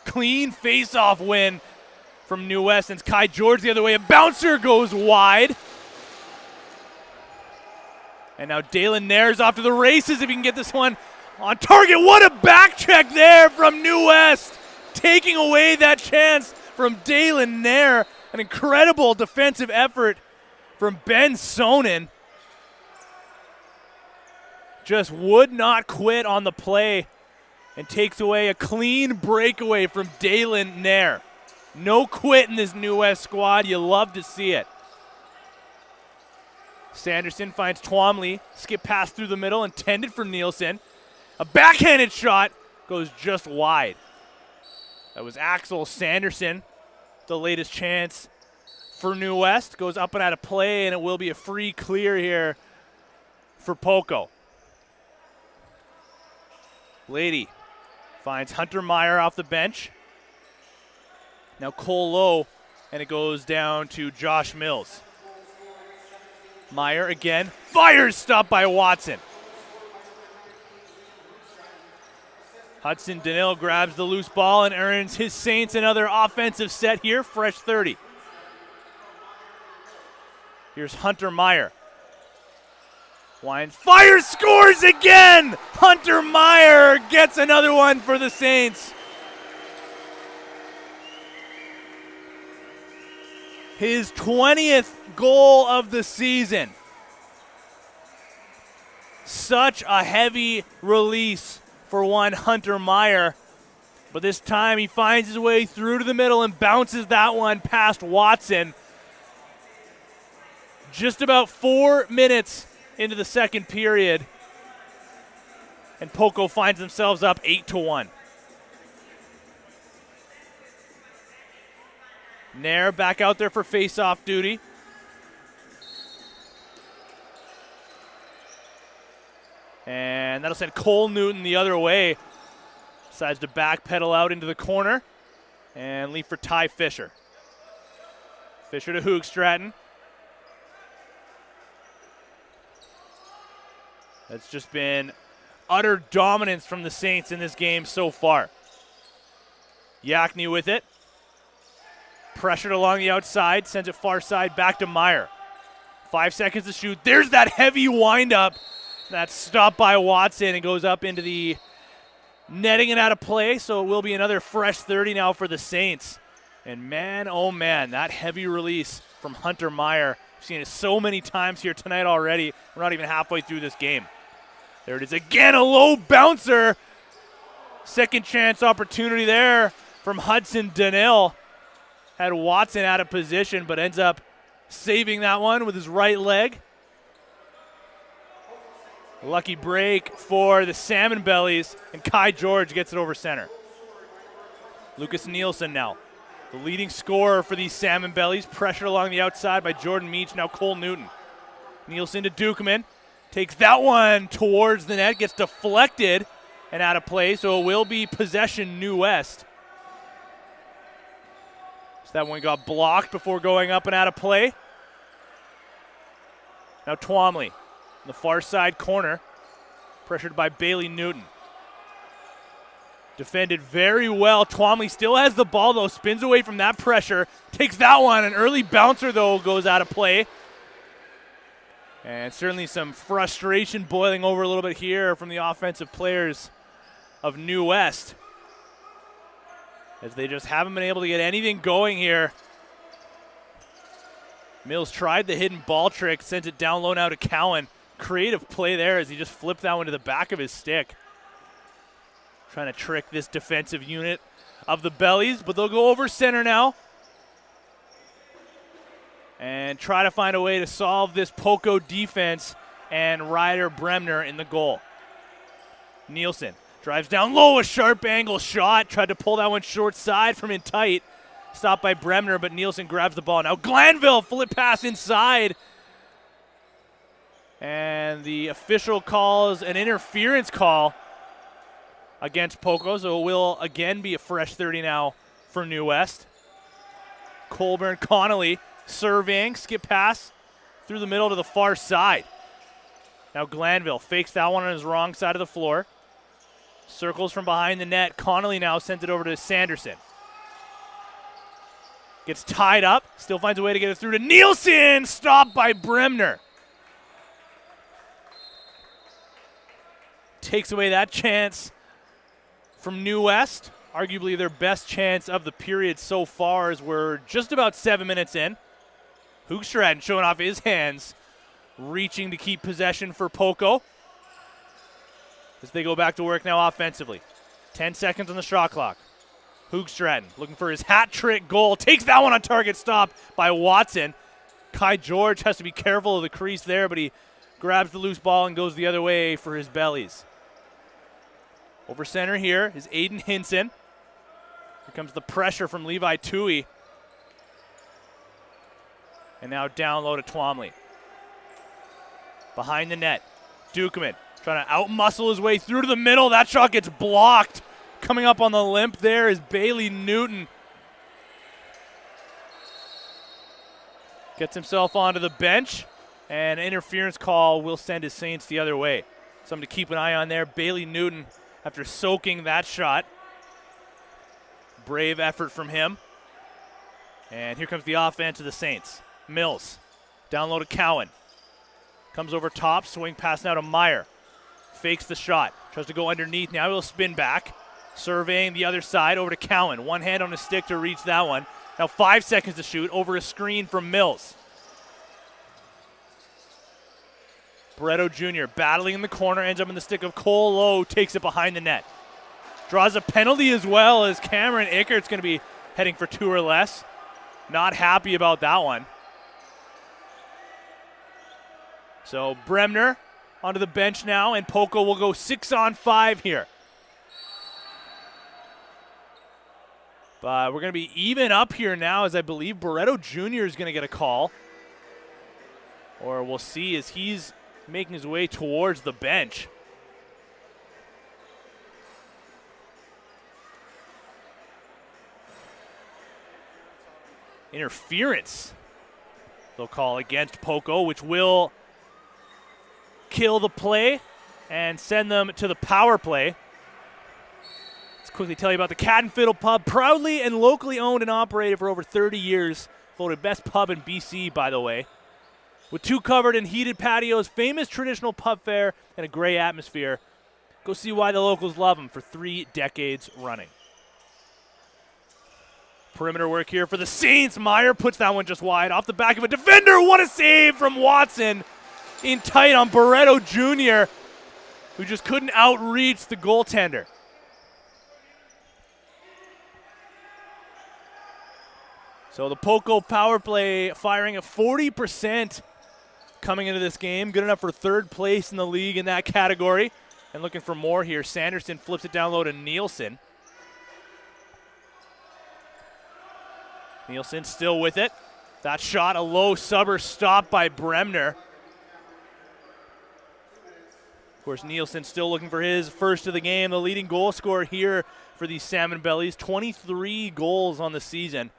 Clean face-off win from New West. And Kai George the other way. A bouncer goes wide. And now Dalen Nair's off to the races if he can get this one on target. What a back check there from New West. Taking away that chance from Dalen Nair. An incredible defensive effort from Ben Sonnen. Just would not quit on the play and takes away a clean breakaway from Dalen Nair. No quit in this New West squad. You love to see it. Sanderson finds Twomley. Skip pass through the middle, intended for Nielsen. A backhanded shot goes just wide. That was Axel Sanderson. The latest chance for New West. Goes up and out of play, and it will be a free clear here for Poco. Lady finds Hunter Meyer off the bench. Now Cole Lowe, and it goes down to Josh Mills. Meyer again, fires, stopped by Watson. Hudson Danil grabs the loose ball and earns his Saints another offensive set here, fresh 30. Here's Hunter Meyer. Winds, fires, scores again! Hunter Meyer gets another one for the Saints. His 20th goal of the season. Such a heavy release for one Hunter Meyer. But this time he finds his way through to the middle and bounces that one past Watson. Just about 4 minutes into the second period. And Poco finds themselves up 8-1. Nair back out there for face-off duty. And that'll send Cole Newton the other way. Decides to backpedal out into the corner and leave for Ty Fisher. Fisher to Hoogstraten. That's just been utter dominance from the Saints in this game so far. Yakny with it. Pressured along the outside, sends it far side back to Meyer. 5 seconds to shoot. There's that heavy windup. That's stopped by Watson and goes up into the netting and out of play, so it will be another fresh 30 now for the Saints. And man, oh man, that heavy release from Hunter Meyer. We've seen it so many times here tonight already. We're not even halfway through this game. There it is again, a low bouncer. Second chance opportunity there from Hudson Danil. Had Watson out of position, but ends up saving that one with his right leg. Lucky break for the Salmonbellies, and Kai George gets it over center. Lucas Nielsen now, the leading scorer for these Salmonbellies. Pressured along the outside by Jordan Meach, now Cole Newton. Nielsen to Dukeman, takes that one towards the net, gets deflected and out of play, so it will be possession New West. That one got blocked before going up and out of play. Now Twomley in the far side corner, pressured by Bailey Newton. Defended very well. Twomley still has the ball, though, spins away from that pressure, takes that one. An early bouncer, though, goes out of play. And certainly some frustration boiling over a little bit here from the offensive players of New West, as they just haven't been able to get anything going here. Mills tried the hidden ball trick, sends it down low now to Cowan. Creative play there as he just flipped that one to the back of his stick. Trying to trick this defensive unit of the Bellies, but they'll go over center now and try to find a way to solve this Poco defense and Ryder Bremner in the goal. Nielsen drives down low, a sharp angle shot. Tried to pull that one short side from in tight. Stopped by Bremner, but Nielsen grabs the ball. Now Glanville, flip pass inside. And the official calls an interference call against Poco, so it will again be a fresh 30 now for New West. Colburn Connolly surveying, skip pass through the middle to the far side. Now Glanville fakes that one on his wrong side of the floor. Circles from behind the net. Connolly now sends it over to Sanderson. Gets tied up. Still finds a way to get it through to Nielsen. Stopped by Bremner. Takes away that chance from New West. arguably their best chance of the period so far, as we're just about 7 minutes in. Hoogstraten showing off his hands, reaching to keep possession for Poco as they go back to work now offensively. 10 seconds on the shot clock. Hoogstraten looking for his hat trick goal. Takes that one on target, stop by Watson. Kai George has to be careful of the crease there, but he grabs the loose ball and goes the other way for his bellies. Over center here is Aiden Hinson. Here comes the pressure from Levi Tui. And now down low to Twomley. Behind the net, Dukeman trying to out-muscle his way through to the middle. That shot gets blocked. Coming up on the limp there is Bailey Newton. Gets himself onto the bench, and an interference call will send his Saints the other way. Something to keep an eye on there. Bailey Newton, after soaking that shot. Brave effort from him. And here comes the offense of the Saints. Mills, down low to Cowan. Comes over top, swing pass now to Meyer. Fakes the shot, tries to go underneath. Now he'll spin back, surveying the other side over to Cowan. One hand on his stick to reach that one. Now 5 seconds to shoot, over a screen from Mills. Barreto Jr. battling in the corner, ends up in the stick of Cole Lowe, takes it behind the net. Draws a penalty as well, as Cameron Ickert's going to be heading for 2 or less. Not happy about that one. So Bremner onto the bench now, and Poco will go 6-on-5 here. But we're going to be even up here now, as I believe Barreto Jr. is going to get a call. Or we'll see as he's making his way towards the bench. Interference, they'll call against Poco, which will kill the play and send them to the power play. Let's quickly tell you about the Cat and Fiddle Pub, proudly and locally owned and operated for over 30 years. Voted best pub in BC, by the way. With 2 covered and heated patios, famous traditional pub fare, and a great atmosphere. Go see why the locals love them for 3 decades running. Perimeter work here for the Saints. Meyer puts that one just wide off the back of a defender. What a save from Watson. In tight on Barreto Jr., who just couldn't outreach the goaltender. So the Poco power play firing at 40% coming into this game. Good enough for 3rd place in the league in that category. And looking for more here. Sanderson flips it down low to Nielsen. Nielsen still with it. That shot, a low subber stop by Bremner. Of course, Nielsen still looking for his first of the game. The leading goal scorer here for these Salmonbellies. 23 goals on the season.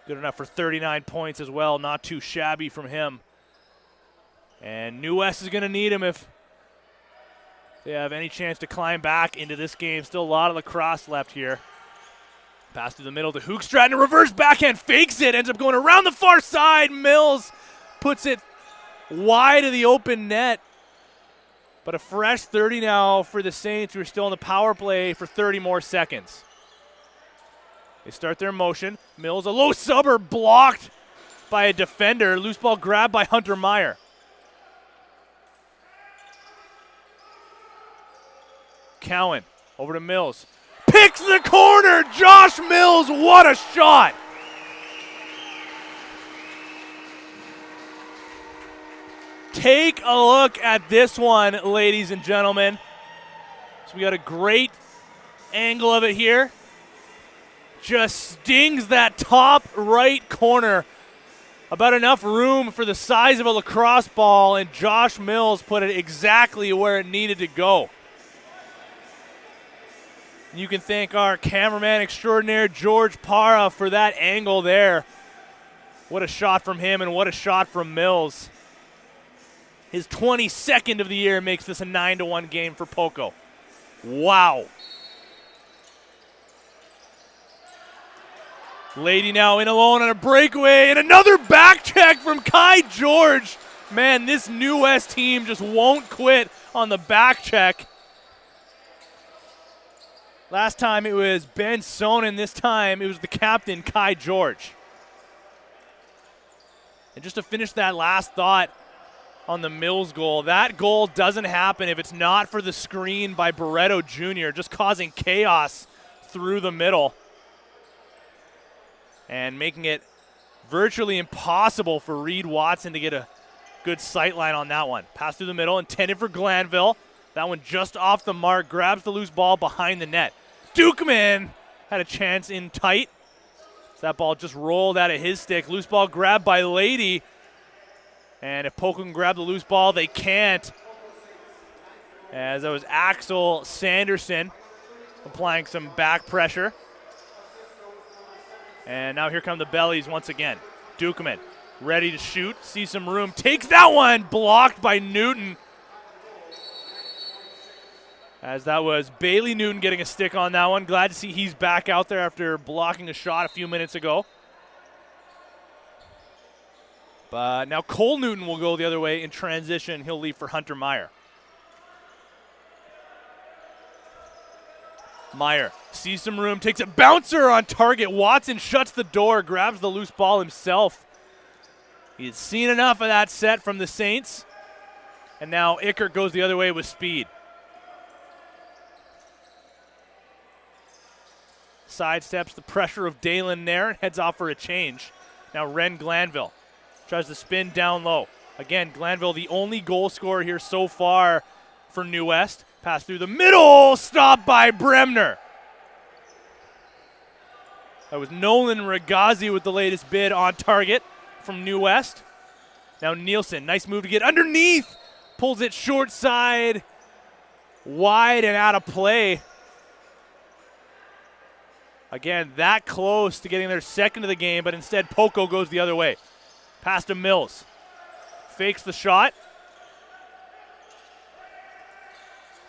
Good enough for 39 points as well. Not too shabby from him. And New West is going to need him if they have any chance to climb back into this game. Still a lot of lacrosse left here. Pass through the middle to Hoogstraten. Reverse backhand, fakes it. Ends up going around the far side. Mills puts it wide of the open net. But a fresh 30 now for the Saints, who are still in the power play for 30 more seconds. They start their motion. Mills, a low subber, blocked by a defender. Loose ball grabbed by Hunter Meyer. Cowan over to Mills. Picks the corner. Josh Mills, what a shot. Take a look at this one, ladies and gentlemen. So we got a great angle of it here. Just stings that top right corner. About enough room for the size of a lacrosse ball, and Josh Mills put it exactly where it needed to go. You can thank our cameraman extraordinaire, George Para, for that angle there. What a shot from him, and what a shot from Mills. His 22nd of the year makes this a 9-1 game for Poco. Wow. Lady now in alone on a breakaway, and another back check from Kai George. Man, this New West team just won't quit on the back check. Last time it was Ben Sonnen. This time it was the captain, Kai George. And just to finish that last thought on the Mills goal, that goal doesn't happen if it's not for the screen by Barreto Jr., just causing chaos through the middle and making it virtually impossible for Reed Watson to get a good sight line on that one. Pass through the middle, intended for Glanville. That one just off the mark, grabs the loose ball behind the net. Dukeman had a chance in tight. So that ball just rolled out of his stick. Loose ball grabbed by Lady. And if Poco can grab the loose ball, they can't. As that was Axel Sanderson applying some back pressure. And now here come the Bellies once again. Dukeman ready to shoot, sees some room, takes that one, blocked by Newton. As that was Bailey Newton getting a stick on that one. Glad to see he's back out there after blocking a shot a few minutes ago. But now Cole Newton will go the other way in transition. He'll leave for Hunter Meyer. Meyer sees some room, takes a bouncer on target. Watson shuts the door, grabs the loose ball himself. He had seen enough of that set from the Saints. And now Ickert goes the other way with speed. Sidesteps the pressure of Dalen there and heads off for a change. Now Ren Glanville tries to spin down low. Again, Glanville the only goal scorer here so far for New West. Pass through the middle, stopped by Bremner. That was Nolan Regazi with the latest bid on target from New West. Now Nielsen, nice move to get underneath. Pulls it short side, wide and out of play. Again, that close to getting their second of the game, but instead Poco goes the other way. Pass to Mills. Fakes the shot.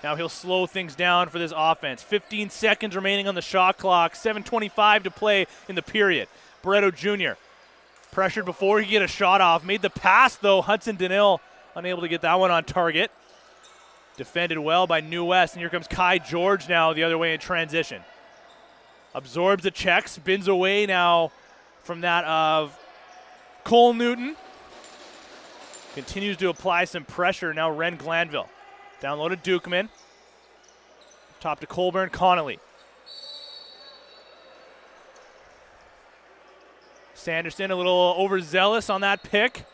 Now he'll slow things down for this offense. 15 seconds remaining on the shot clock. 7:25 to play in the period. Barreto Jr. pressured before he could get a shot off. Made the pass, though. Hudson Denil unable to get that one on target. Defended well by New West, and here comes Kai George now the other way in transition. Absorbs the check, spins away now from that of Cole Newton. Continues to apply some pressure. Now Ren Glanville. Down low to Dukeman. Top to Colburn Connolly. Sanderson a little overzealous on that pick.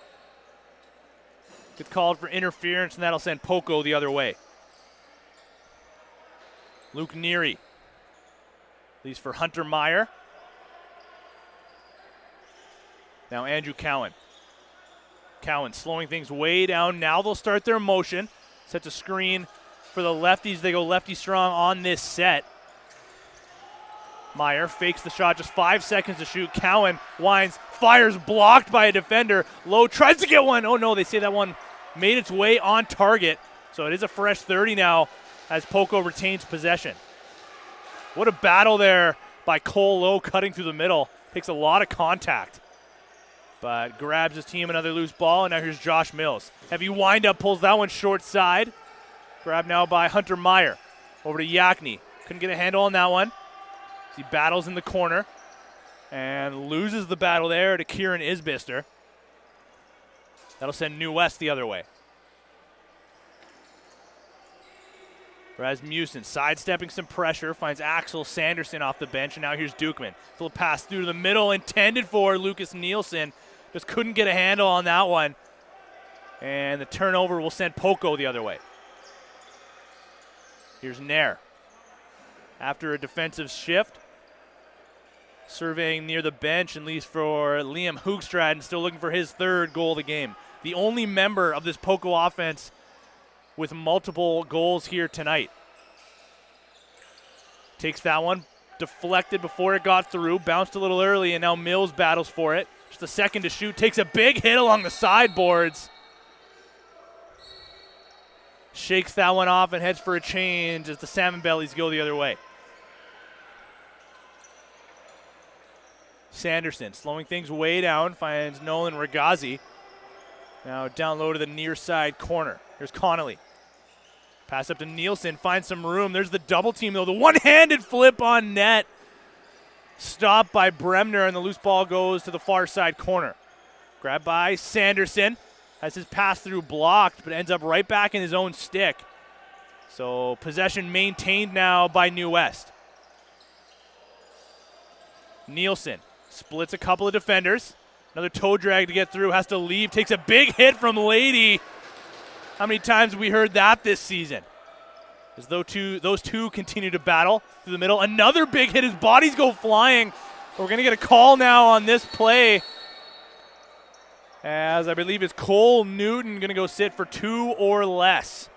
Gets called for interference, and that'll send Poco the other way. Luke Neary. Leaves for Hunter Meyer. Now Andrew Cowan. Cowan slowing things way down. Now they'll start their motion. Sets a screen for the lefties. They go lefty strong on this set. Meyer fakes the shot, just 5 seconds to shoot. Cowan winds, fires, blocked by a defender. Lowe tries to get one. Oh no, they say that one made its way on target. So it is a fresh 30 now as Poco retains possession. What a battle there by Cole Lowe cutting through the middle. Takes a lot of contact. But grabs his team another loose ball, and now here's Josh Mills. Heavy windup, pulls that one short side. Grabbed now by Hunter Meyer. Over to Yakni. Couldn't get a handle on that one. He battles in the corner and loses the battle there to Kieran Isbister. That'll send New West the other way. Rasmussen sidestepping some pressure, finds Axel Sanderson off the bench, and now here's Dukeman. Full pass through to the middle, intended for Lucas Nielsen. Just couldn't get a handle on that one. And the turnover will send Poco the other way. Here's Nair. After a defensive shift, surveying near the bench and leaves for Liam Hoogstraden, still looking for his third goal of the game. The only member of this Poco offense with multiple goals here tonight. Takes that one, deflected before it got through, bounced a little early, and now Mills battles for it. Just a second to shoot, takes a big hit along the sideboards. Shakes that one off and heads for a change as the Salmonbellies go the other way. Sanderson slowing things way down, finds Nolan Regazi. Now down low to the near side corner. Here's Connolly. Pass up to Nielsen, finds some room. There's the double team, though. The one-handed flip on net. Stopped by Bremner, and the loose ball goes to the far side corner. Grabbed by Sanderson. Has his pass-through blocked, but ends up right back in his own stick. So possession maintained now by New West. Nielsen splits a couple of defenders. Another toe drag to get through. Has to leave. Takes a big hit from Lady. How many times have we heard that this season? As those two continue to battle through the middle. Another big hit. His bodies go flying. We're going to get a call now on this play, as I believe it's Cole Newton going to go sit for 2 or less.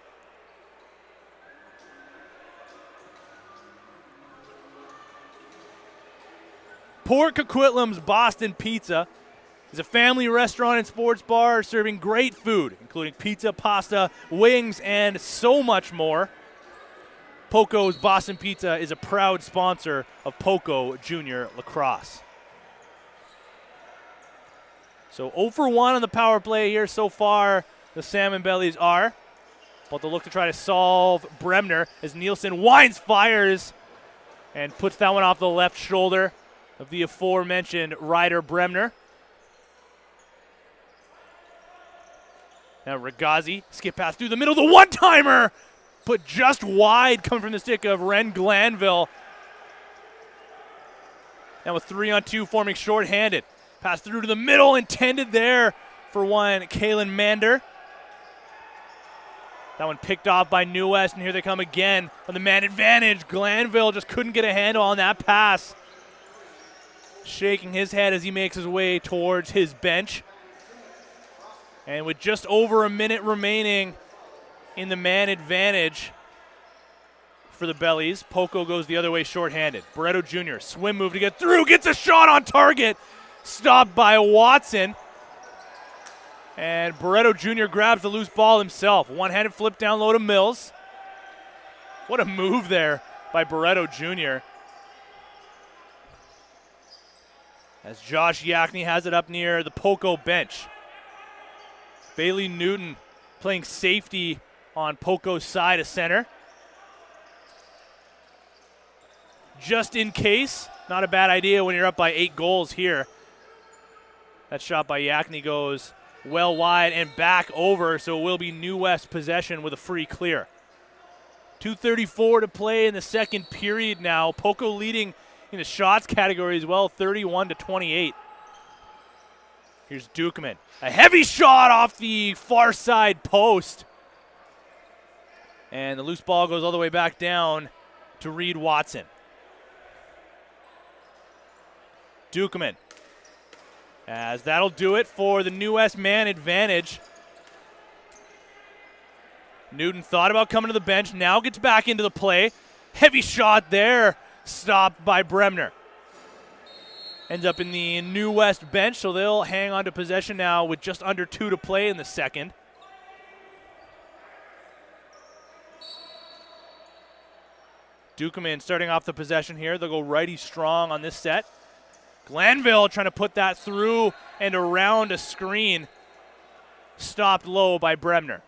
Port Coquitlam's Boston Pizza is a family restaurant and sports bar serving great food, including pizza, pasta, wings, and so much more. Poco's Boston Pizza is a proud sponsor of Poco Junior Lacrosse. So 0 for 1 on the power play here so far. The Salmonbellies are. But they'll look to try to solve Bremner as Nielsen winds, fires, and puts that one off the left shoulder of the aforementioned Ryder Bremner. Now Ragazzi, skip pass through the middle, the one-timer, put just wide, coming from the stick of Ren Glanville. Now with 3-on-2 forming short-handed. Pass through to the middle, intended there for one, Kalen Mander. That one picked off by New West, and here they come again on the man advantage. Glanville just couldn't get a handle on that pass. Shaking his head as he makes his way towards his bench. And with just over a minute remaining in the man advantage for the Bellies, Poco goes the other way shorthanded. Barreto Jr., swim move to get through, gets a shot on target, stopped by Watson. And Barreto Jr. grabs the loose ball himself. One-handed flip down low to Mills. What a move there by Barreto Jr. As Josh Yakney has it up near the Poco bench. Bailey Newton playing safety on Poco's side of center. Just in case, not a bad idea when you're up by 8 goals here. That shot by Yakney goes well wide and back over, so it will be New West possession with a free clear. 2:34 to play in the second period now. Poco leading in the shots category as well, 31-28. Here's Dukeman. A heavy shot off the far side post. And the loose ball goes all the way back down to Reed Watson. Dukeman. As that'll do it for the New West man advantage. Newton thought about coming to the bench, now gets back into the play. Heavy shot there, stopped by Bremner. Ends up in the New West bench, so they'll hang on to possession now with just under 2 to play in the second. Dukeman starting off the possession here. They'll go righty strong on this set. Glanville trying to put that through and around a screen. Stopped low by Bremner.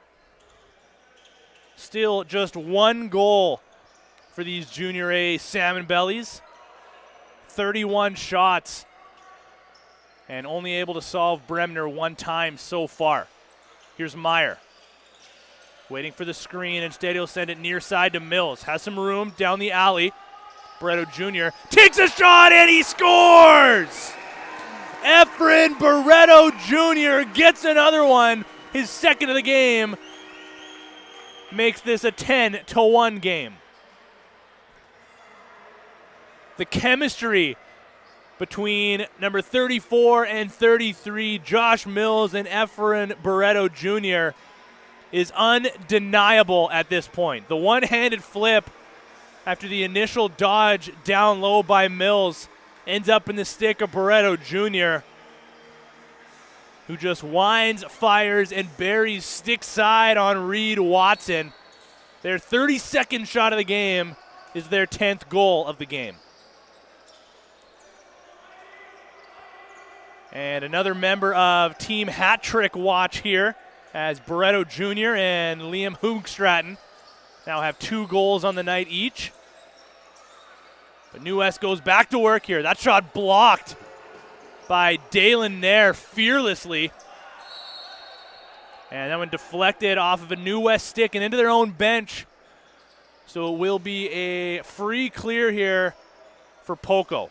Still just 1 goal for these Junior A Salmonbellies. 31 shots and only able to solve Bremner 1 time so far. Here's Meyer. Waiting for the screen. Instead, he'll send it near side to Mills. Has some room down the alley. Barreto Jr. takes a shot and he scores! Efren Barreto Jr. gets another one. His second of the game. Makes this a 10-1 game. The chemistry between number 34 and 33, Josh Mills and Efren Barreto Jr., is undeniable at this point. The one-handed flip after the initial dodge down low by Mills ends up in the stick of Barreto Jr., who just winds, fires, and buries stick side on Reed Watson. Their 32nd shot of the game is their 10th goal of the game. And another member of Team Hat Trick Watch here as Barreto Jr. and Liam Hoogstraten now have 2 goals on the night each. But New West goes back to work here. That shot blocked by Dalen Nair fearlessly. And that one deflected off of a New West stick and into their own bench. So it will be a free clear here for Poco,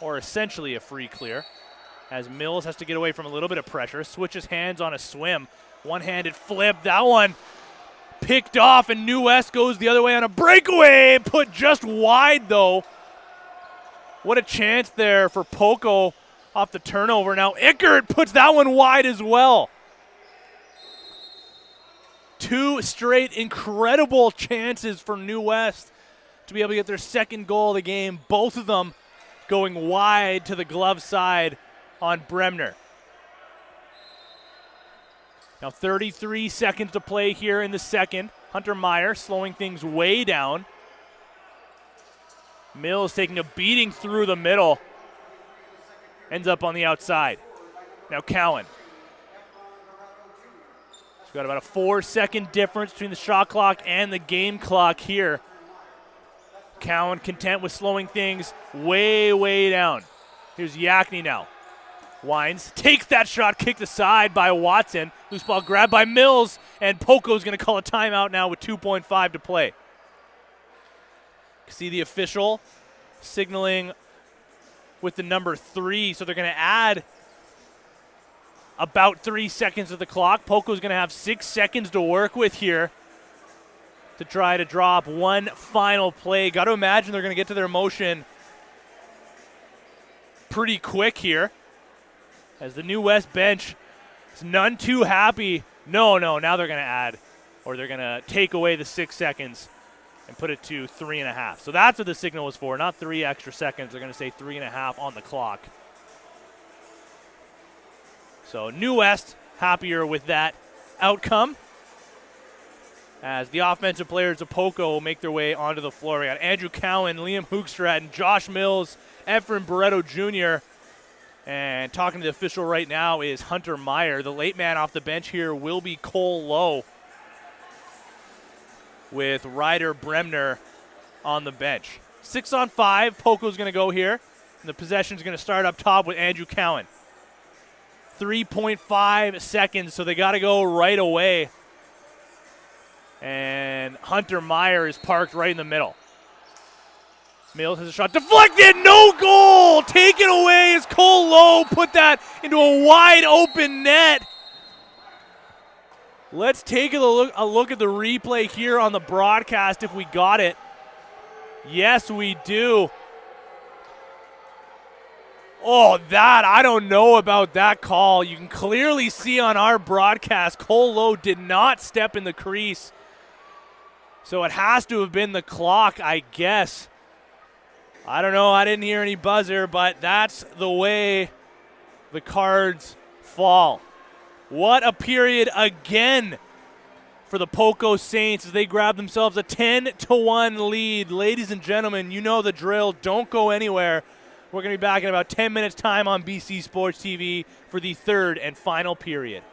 or essentially a free clear, as Mills has to get away from a little bit of pressure, switches hands on a swim. One-handed flip, that one picked off, and New West goes the other way on a breakaway, put just wide though. What a chance there for Poco off the turnover. Now Ickert puts that one wide as well. 2 straight incredible chances for New West to be able to get their second goal of the game, both of them going wide to the glove side on Bremner. Now 33 seconds to play here in the second. Hunter Meyer slowing things way down. Mills taking a beating through the middle. Ends up on the outside. Now Cowan. We've got about a 4-second difference between the shot clock and the game clock here. Cowan content with slowing things way, way down. Here's Yakney now. Wines, takes that shot, kicked aside by Watson. Loose ball grabbed by Mills, and Poco's going to call a timeout now with 2.5 to play. See the official signaling with the number 3, so they're going to add about 3 seconds of the clock. Poco's going to have 6 seconds to work with here to try to drop one final play. Got to imagine they're going to get to their motion pretty quick here, as the New West bench is none too happy. No, now they're going to add, or they're going to take away the 6 seconds and put it to 3.5. So that's what the signal was for, not 3 extra seconds. They're going to say 3.5 on the clock. So New West happier with that outcome, as the offensive players of Poco make their way onto the floor. We got Andrew Cowan, Liam Hoogstraten, Josh Mills, Efren Barreto Jr., and talking to the official right now is Hunter Meyer. The late man off the bench here will be Cole Lowe, with Ryder Bremner on the bench. 6-on-5, Poco's going to go here, and the possession's going to start up top with Andrew Cowan. 3.5 seconds, so they got to go right away. And Hunter Meyer is parked right in the middle. Mills has a shot deflected, no goal! Taken away as Cole Lowe put that into a wide open net. Let's take a look at the replay here on the broadcast if we got it. Yes, we do. Oh, I don't know about that call. You can clearly see on our broadcast, Cole Lowe did not step in the crease. So it has to have been the clock, I guess. I don't know. I didn't hear any buzzer, but that's the way the cards fall. What a period again for the Poco Saints as they grab themselves a 10-1 lead. Ladies and gentlemen, you know the drill. Don't go anywhere. We're going to be back in about 10 minutes' time on BC Sports TV for the third and final period.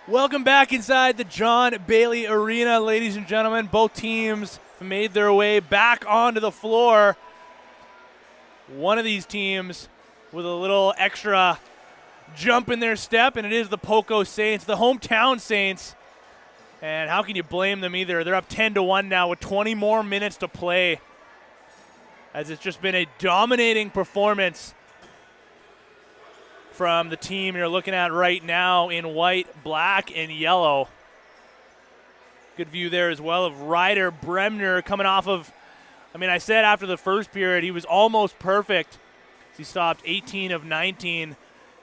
Welcome back inside the John Bailey Arena, ladies and gentlemen. Both teams have made their way back onto the floor. One of these teams with a little extra jump in their step, and it is the Poco Saints, the hometown Saints. And how can you blame them either? They're up 10-1 now with 20 more minutes to play, as it's just been a dominating performance from the team you're looking at right now in white, black, and yellow. Good view there as well of Ryder Bremner coming off of, I said after the first period he was almost perfect. He stopped 18 of 19,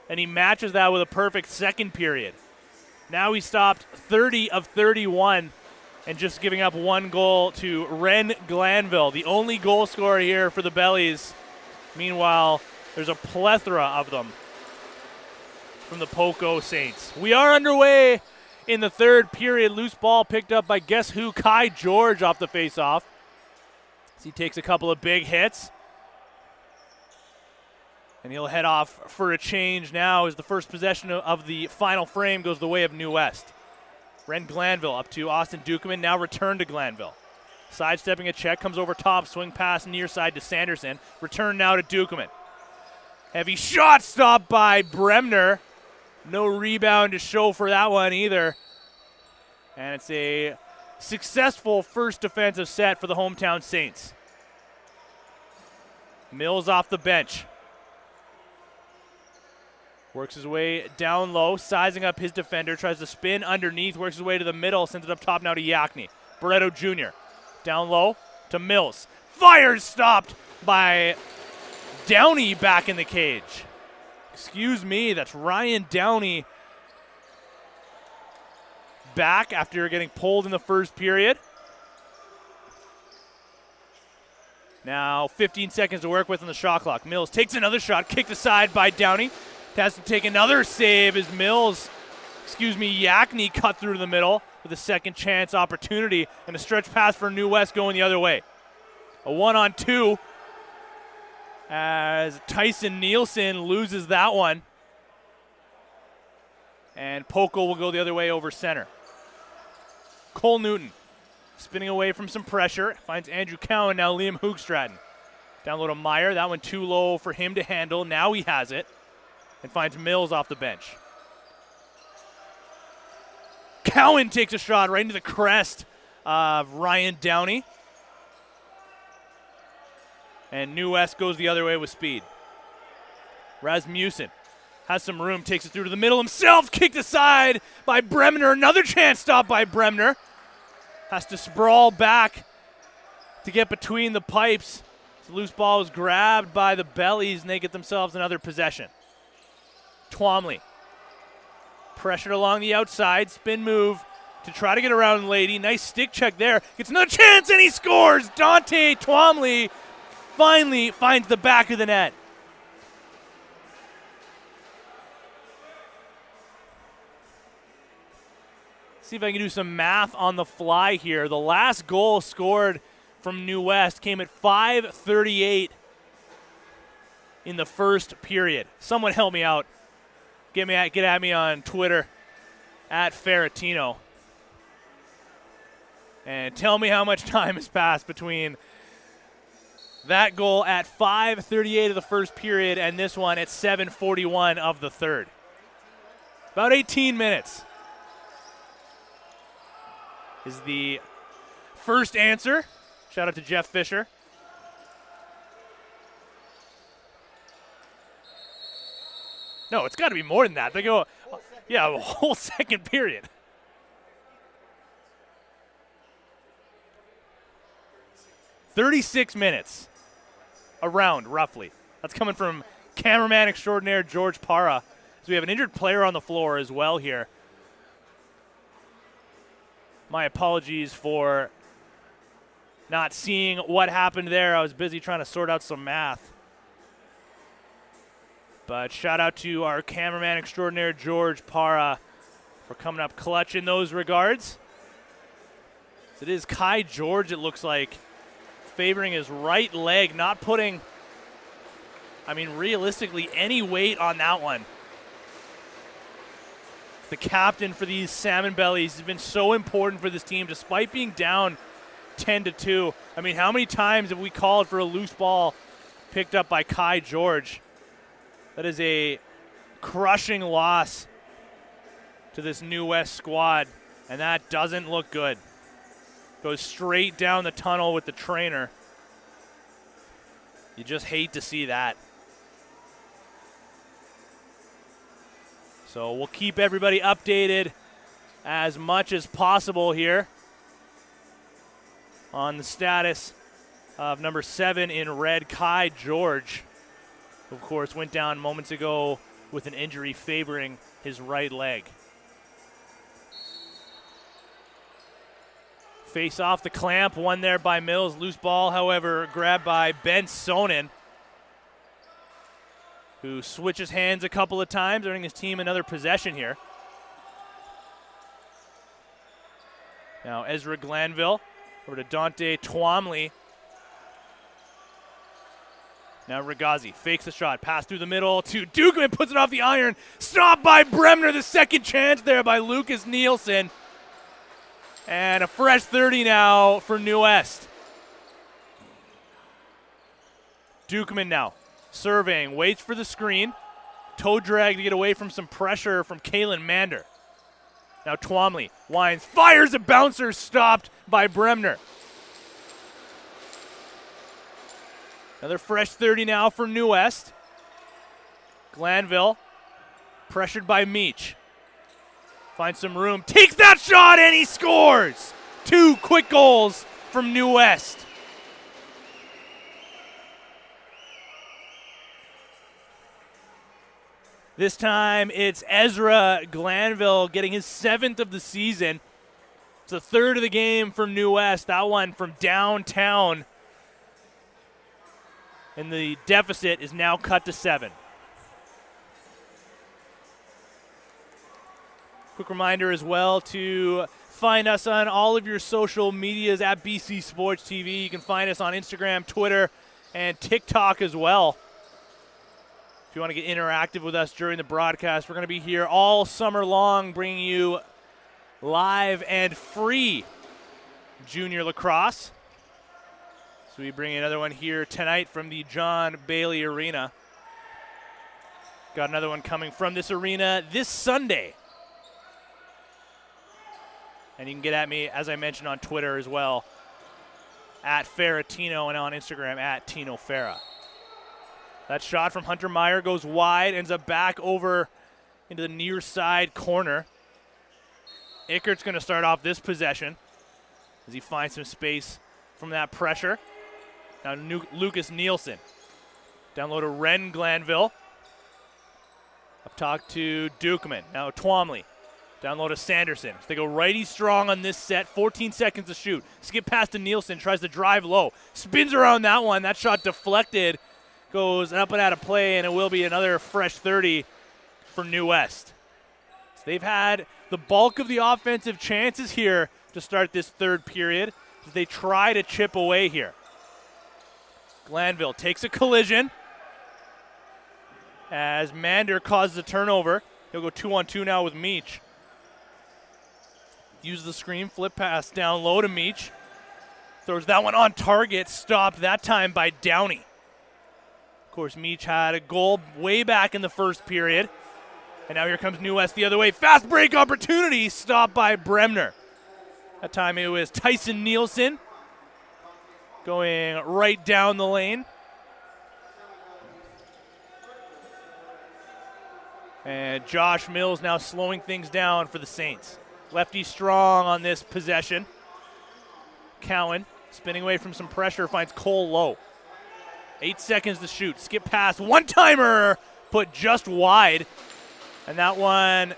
and he matches that with a perfect second period. Now he stopped 30 of 31 and just giving up one goal to Ren Glanville, the only goal scorer here for the Bellies. Meanwhile, there's a plethora of them from the Poco Saints. We are underway in the third period. Loose ball picked up by guess who? Kai George off the faceoff. As he takes a couple of big hits. And he'll head off for a change now as the first possession of the final frame goes the way of New West. Ren Glanville up to Austin Dukeman, now return to Glanville. Sidestepping a check, comes over top, swing pass near side to Sanderson. Return now to Dukeman. Heavy shot stopped by Bremner. No rebound to show for that one either. And it's a successful first defensive set for the hometown Saints. Mills off the bench. Works his way down low, sizing up his defender, tries to spin underneath, works his way to the middle, sends it up top now to Yakni. Barreto Jr. down low to Mills. Fires stopped by Downey back in the cage. Excuse me, that's Ryan Downey back after getting pulled in the first period. Now 15 seconds to work with on the shot clock. Mills takes another shot, kicked aside by Downey. Has to take another save as Yakni cut through to the middle with a second chance opportunity and a stretch pass for New West going the other way. A 1-on-2 as Tyson Nielsen loses that one. And Poco will go the other way over center. Cole Newton spinning away from some pressure. Finds Andrew Cowan, now Liam Hoogstraten. Down low to Meyer. That one too low for him to handle. Now he has it. And finds Mills off the bench. Cowan takes a shot right into the crest of Ryan Downey. And New West goes the other way with speed. Rasmussen has some room, takes it through to the middle himself, kicked aside by Bremner. Another chance stop by Bremner. Has to sprawl back to get between the pipes. The loose ball was grabbed by the Bellies, and they get themselves another possession. Twomley pressured along the outside, spin move to try to get around Lady. Nice stick check there. Gets another chance and he scores. Dante Twomley finally finds the back of the net. See if I can do some math on the fly here. The last goal scored from New West came at 5:38 in the first period. Someone help me out. Get at me on Twitter at Ferratino. And tell me how much time has passed between that goal at 5:38 of the first period and this one at 7:41 of the third. About 18 minutes is the first answer. Shout out to Jeff Fisher. No, it's got to be more than that. They go, a whole second period. "36 minutes, around, roughly." That's coming from cameraman extraordinaire George Para. So we have an injured player on the floor as well here. My apologies for not seeing what happened there. I was busy trying to sort out some math. But shout out to our cameraman extraordinaire, George Para, for coming up clutch in those regards. It is Kai George, it looks like, favoring his right leg, not putting, realistically, any weight on that one. the captain for these Salmonbellies, has been so important for this team despite being down 10-2. I mean, how many times have we called for a loose ball picked up by Kai George? That is a crushing loss to this New West squad, and that doesn't look good. Goes straight down the tunnel with the trainer. You just hate to see that. So we'll keep everybody updated as much as possible here on the status of number 7 in red, Kai George, who of course went down moments ago with an injury favoring his right leg. Face off the clamp, won there by Mills. Loose ball, however, grabbed by Ben Sonnen, who switches hands a couple of times, earning his team another possession here. Now Ezra Glanville over to Dante Twomley. Now Regazi fakes the shot, pass through the middle to Dukeman, puts it off the iron. Stopped by Bremner, the second chance there by Lucas Nielsen. And a fresh 30 now for New West. Dukeman now surveying, waits for the screen. Toe drag to get away from some pressure from Kalen Mander. Now Twomley winds, fires a bouncer, stopped by Bremner. Another fresh 30 now for New West. Glanville pressured by Meach. Finds some room, takes that shot, and he scores! 2 quick goals from New West. This time it's Ezra Glanville getting his 7th of the season. It's the 3rd of the game for New West. That one from downtown. And the deficit is now cut to 7. Quick reminder as well to find us on all of your social medias at BC Sports TV. You can find us on Instagram, Twitter, and TikTok as well. If you want to get interactive with us during the broadcast, we're going to be here all summer long bringing you live and free junior lacrosse. So we bring another one here tonight from the John Bailey Arena. Got another one coming from this arena this Sunday. And you can get at me, as I mentioned, on Twitter as well, at Ferratino, and on Instagram at Tino Ferra. That shot from Hunter Meyer goes wide, ends up back over into the near side corner. Ickert's going to start off this possession as he finds some space from that pressure. Now Lucas Nielsen. Down low to Ren Glanville. Up top to Dukeman. Now Twomley. Down low to Sanderson. So they go righty strong on this set. 14 seconds to shoot. Skip past to Nielsen. Tries to drive low. Spins around that one. That shot deflected. Goes up and out of play, and it will be another fresh 30 for New West. So they've had the bulk of the offensive chances here to start this 3rd period as they try to chip away here. Glanville takes a collision as Mander causes a turnover. He'll go 2-on-2 now with Meach. Uses the screen, flip pass down low to Meach. Throws that one on target, stopped that time by Downey. Of course, Meach had a goal way back in the 1st period. And now here comes New West the other way. Fast break opportunity, stopped by Bremner. That time it was Tyson Nielsen going right down the lane. And Josh Mills now slowing things down for the Saints. Lefty strong on this possession. Cowan spinning away from some pressure, finds Cole low. 8 seconds to shoot. Skip pass. One-timer put just wide. And that one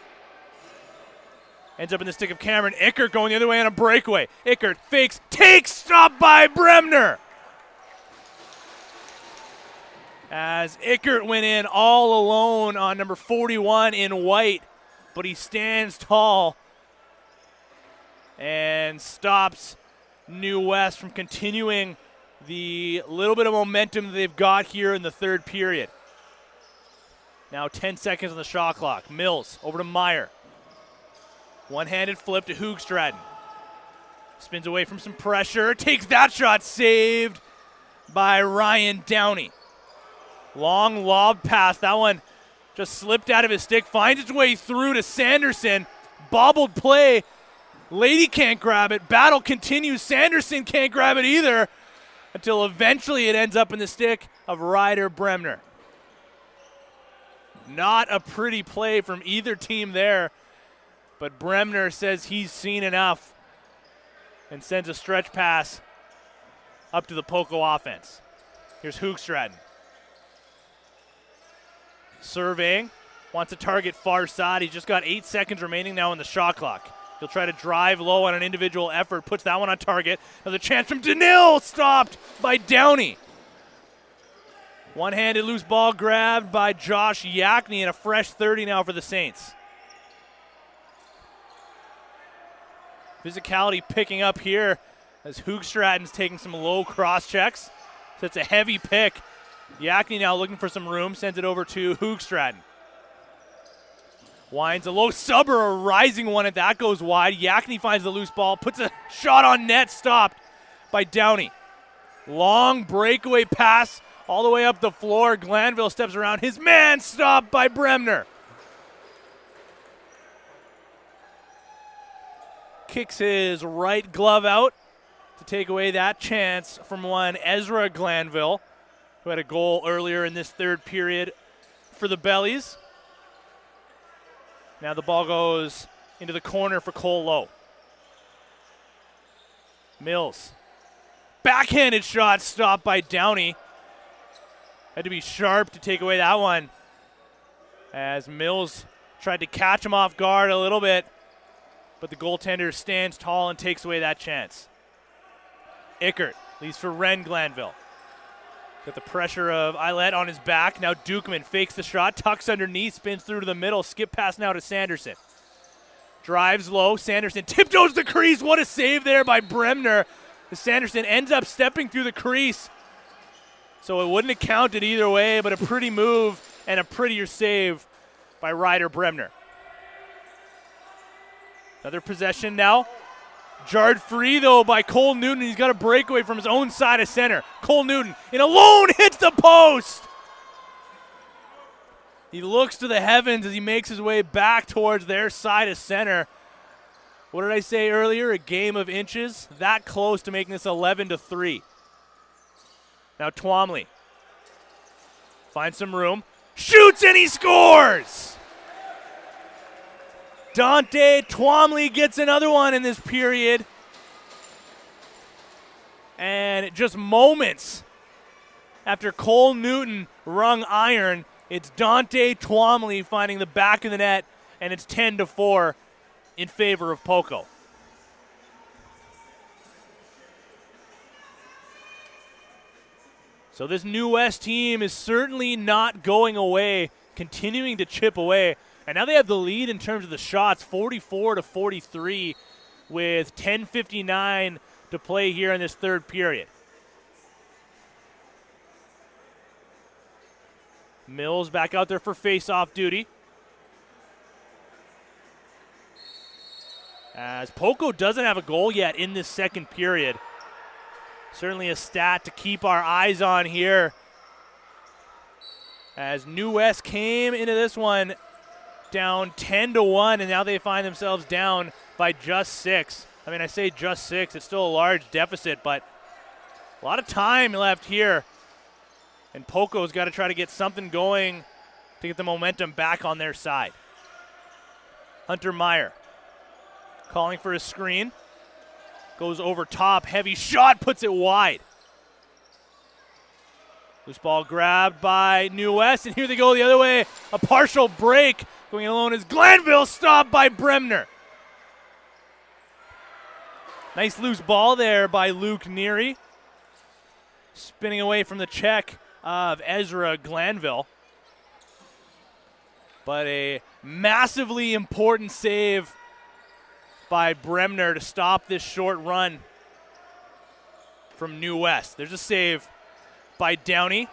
ends up in the stick of Cameron. Ickert going the other way on a breakaway. Ickert fakes, takes, stopped by Bremner. As Ickert went in all alone on number 41 in white. But he stands tall and stops New West from continuing the little bit of momentum they've got here in the 3rd period. Now 10 seconds on the shot clock. Mills over to Meyer. One-handed flip to Hoogstraten. Spins away from some pressure, takes that shot, saved by Ryan Downey. Long lob pass, that one just slipped out of his stick, finds its way through to Sanderson. Bobbled play, Lady can't grab it, battle continues, Sanderson can't grab it either, until eventually it ends up in the stick of Ryder Bremner. Not a pretty play from either team there, but Bremner says he's seen enough and sends a stretch pass up to the Poco offense. Here's Hoogstraten. Surveying, wants to target far side. He's just got 8 seconds remaining now on the shot clock. He'll try to drive low on an individual effort, puts that one on target. Another chance from Danil, stopped by Downey. One-handed loose ball grabbed by Josh Yakney, and a fresh 30 now for the Saints. Physicality picking up here as Hoogstraten's taking some low cross checks. So it's a heavy pick. Yakney now looking for some room, sends it over to Hoogstraten. Winds a low sub or a rising one, and that goes wide. Yakney finds the loose ball, puts a shot on net, stopped by Downey. Long breakaway pass all the way up the floor. Glanville steps around. His man stopped by Bremner. Kicks his right glove out to take away that chance from one Ezra Glanville, who had a goal earlier in this third period for the Bellies. Now the ball goes into the corner for Cole Lowe. Mills. Backhanded shot stopped by Downey. Had to be sharp to take away that one, as Mills tried to catch him off guard a little bit, but the goaltender stands tall and takes away that chance. Ickert leaves for Ren Glanville. Got the pressure of Eilert on his back. Now Dukeman fakes the shot, tucks underneath, spins through to the middle, skip pass now to Sanderson. Drives low, Sanderson tiptoes the crease. What a save there by Bremner. Sanderson ends up stepping through the crease, so it wouldn't have counted either way, but a pretty move and a prettier save by Ryder Bremner. Another possession now. Jarred free, though, by Cole Newton. He's got a breakaway from his own side of center. Cole Newton, in alone, hits the post. He looks to the heavens as he makes his way back towards their side of center. What did I say earlier? A game of inches. That close to making this 11-3. Now Twomley finds some room. Shoots and he scores! Dante Twomley gets another one in this period. And just moments after Cole Newton rung iron, it's Dante Twomley finding the back of the net, and it's 10-4 in favor of Poco. So this New West team is certainly not going away, continuing to chip away. And now they have the lead in terms of the shots, 44-43, with 10:59 to play here in this third period. Mills back out there for face-off duty. As Poco doesn't have a goal yet in this second period. Certainly a stat to keep our eyes on here, as New West came into this one down 10-1, and now they find themselves down by just 6. I mean, I say just 6. It's still a large deficit, but a lot of time left here. And Poco's got to try to get something going to get the momentum back on their side. Hunter Meyer calling for a screen. Goes over top. Heavy shot, puts it wide. Loose ball grabbed by New West, and here they go the other way. A partial break. Going alone is Glanville, stopped by Bremner. Nice loose ball there by Luke Neary. Spinning away from the check of Ezra Glanville. But a massively important save by Bremner to stop this short run from New West. There's a save by Downey.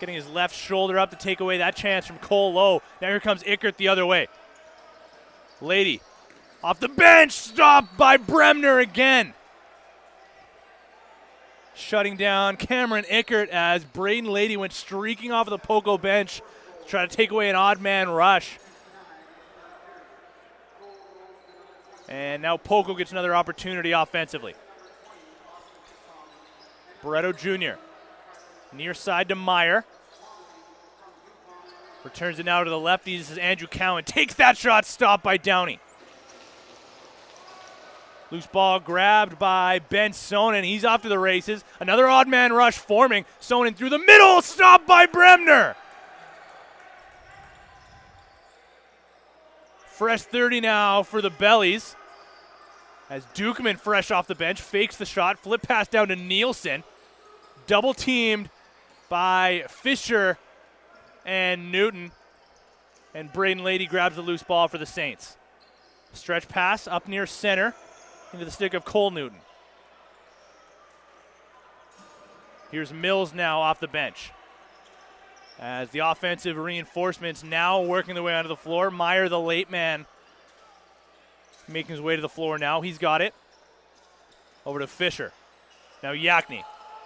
Getting his left shoulder up to take away that chance from Cole Lowe. Now here comes Ickert the other way. Lady off the bench, stopped by Bremner again. Shutting down Cameron Ickert as Braden Lady went streaking off of the Poco bench to try to take away an odd man rush. And now Poco gets another opportunity offensively. Barreto Jr. near side to Meyer. Returns it now to the lefties. This is Andrew Cowan. Takes that shot, stopped by Downey. Loose ball grabbed by Ben Sonnen. He's off to the races. Another odd man rush forming. Sonnen through the middle, stopped by Bremner. Fresh 30 now for the Bellies. As Dukeman, fresh off the bench, fakes the shot. Flip pass down to Nielsen. Double teamed by Fisher and Newton. And Braden Lady grabs the loose ball for the Saints. Stretch pass up near center into the stick of Cole Newton. Here's Mills now off the bench. As the offensive reinforcements now working their way onto the floor. Meyer, the late man, making his way to the floor now. He's got it. Over to Fisher. Now Yakny.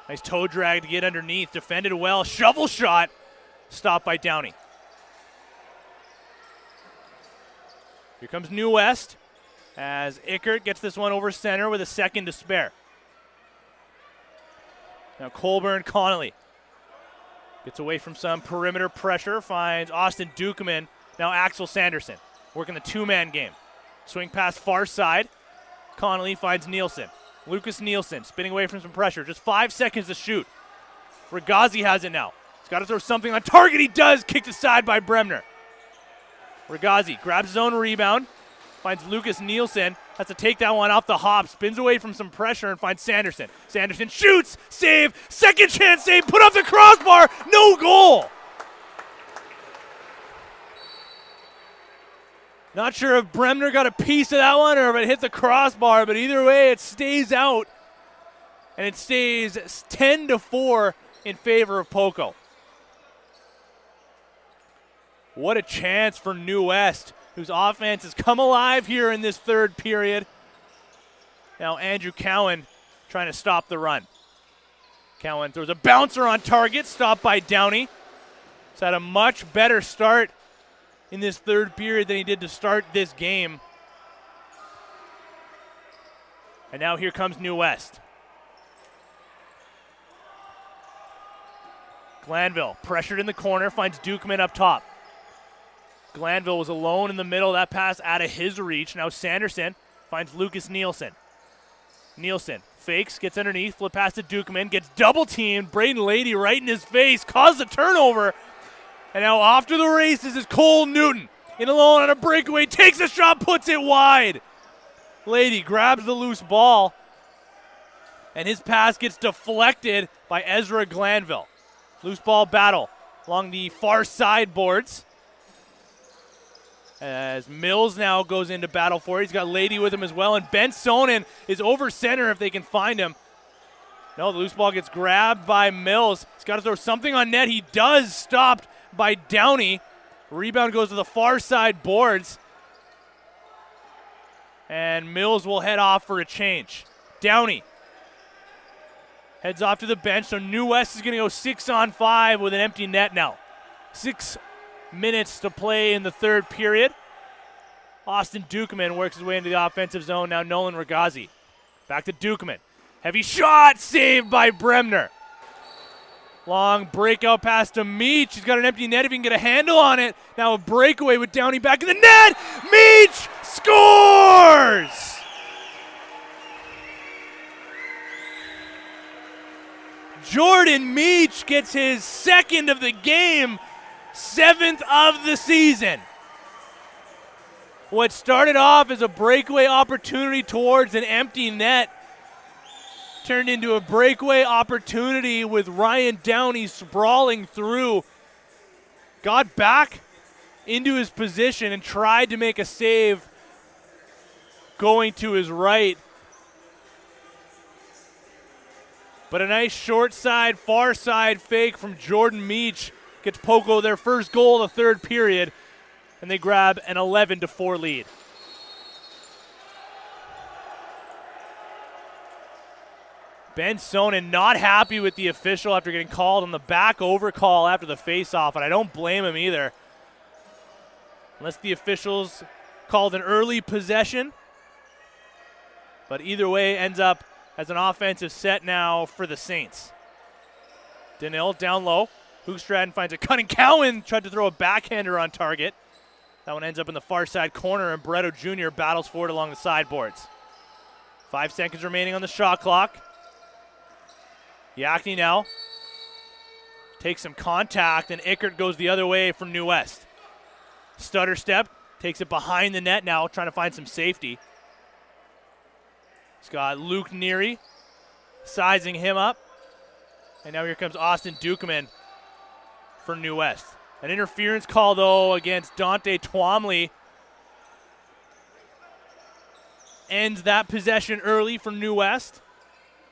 Nice toe drag to get underneath. Defended well. Shovel shot. Stopped by Downey. Here comes New West as Ickert gets this one over center with a second to spare. Now Colburn Connolly gets away from some perimeter pressure, finds Austin Dukeman. Now Axel Sanderson working the two-man game. Swing pass far side. Connolly finds Nielsen. Lucas Nielsen spinning away from some pressure. Just 5 seconds to shoot. Regazzi has it now. He's got to throw something on target. He does. Kicked aside by Bremner. Regazzi grabs his own rebound. Finds Lucas Nielsen. Has to take that one off the hop. Spins away from some pressure and finds Sanderson. Sanderson shoots. Save. Second chance save. Put off the crossbar. No goal. Not sure if Bremner got a piece of that one or if it hit the crossbar, but either way, it stays out. And it stays 10-4 in favor of Poco. What a chance for New West, whose offense has come alive here in this third period. Now Andrew Cowan trying to stop the run. Cowan throws a bouncer on target, stopped by Downey. He's had a much better start in this third period than he did to start this game. And now here comes New West. Glanville pressured in the corner, finds Dukeman up top. Glanville was alone in the middle. That pass out of his reach. Now Sanderson finds Lucas Nielsen. Nielsen fakes, gets underneath, flip pass to Dukeman, gets double teamed. Braden Lady right in his face, caused a turnover. And now off to the races is Cole Newton. In alone on a breakaway, takes a shot, puts it wide. Lady grabs the loose ball, and his pass gets deflected by Ezra Glanville. Loose ball battle along the far side boards. As Mills now goes into battle for it. He's got Lady with him as well, and Ben Sonnen is over center if they can find him. No, the loose ball gets grabbed by Mills. He's got to throw something on net. He does, stopped by Downey. Rebound goes to the far side boards. And Mills will head off for a change. Downey heads off to the bench, so New West is going to go 6-on-5 with an empty net now. 6 minutes to play in the third period. Austin Dukeman works his way into the offensive zone. Now Nolan Regazzi. Back to Dukeman. Heavy shot, saved by Bremner. Long breakout pass to Meach. He's got an empty net if he can get a handle on it. Now a breakaway with Downey back in the net. Meach scores! Jordan Meach gets his second of the game, 7th of the season. What started off as a breakaway opportunity towards an empty net turned into a breakaway opportunity with Ryan Downey sprawling through. Got back into his position and tried to make a save going to his right. But a nice short side, far side fake from Jordan Meach gets Poco their first goal of the third period, and they grab an 11-4 lead. Ben Sonnen not happy with the official after getting called on the back overcall after the faceoff, and I don't blame him either. Unless the officials called an early possession. But either way, ends up as an offensive set now for the Saints. Denil down low. Hoogstraden finds a cut, and Cowan tried to throw a backhander on target. That one ends up in the far side corner, and Bretto Jr. battles for it along the sideboards. 5 seconds remaining on the shot clock. Yakni now takes some contact, and Ickert goes the other way from New West. Stutter step, takes it behind the net now, trying to find some safety. He's got Luke Neary sizing him up. And now here comes Austin Dukeman for New West. An interference call, though, against Dante Twomley. Ends that possession early for New West.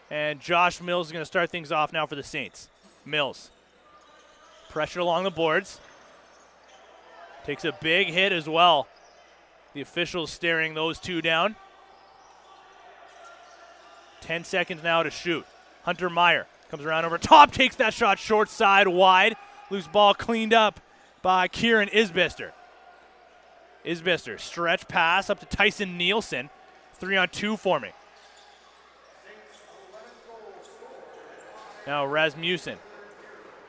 And Josh Mills is going to start things off now for the Saints. Mills. Pressure along the boards. Takes a big hit as well. The officials staring those two down. 10 seconds now to shoot. Hunter Meyer comes around over top, takes that shot short side wide. Loose ball cleaned up by Kieran Isbister. Isbister, stretch pass up to Tyson Nielsen. 3-on-2 forming. Now Rasmussen.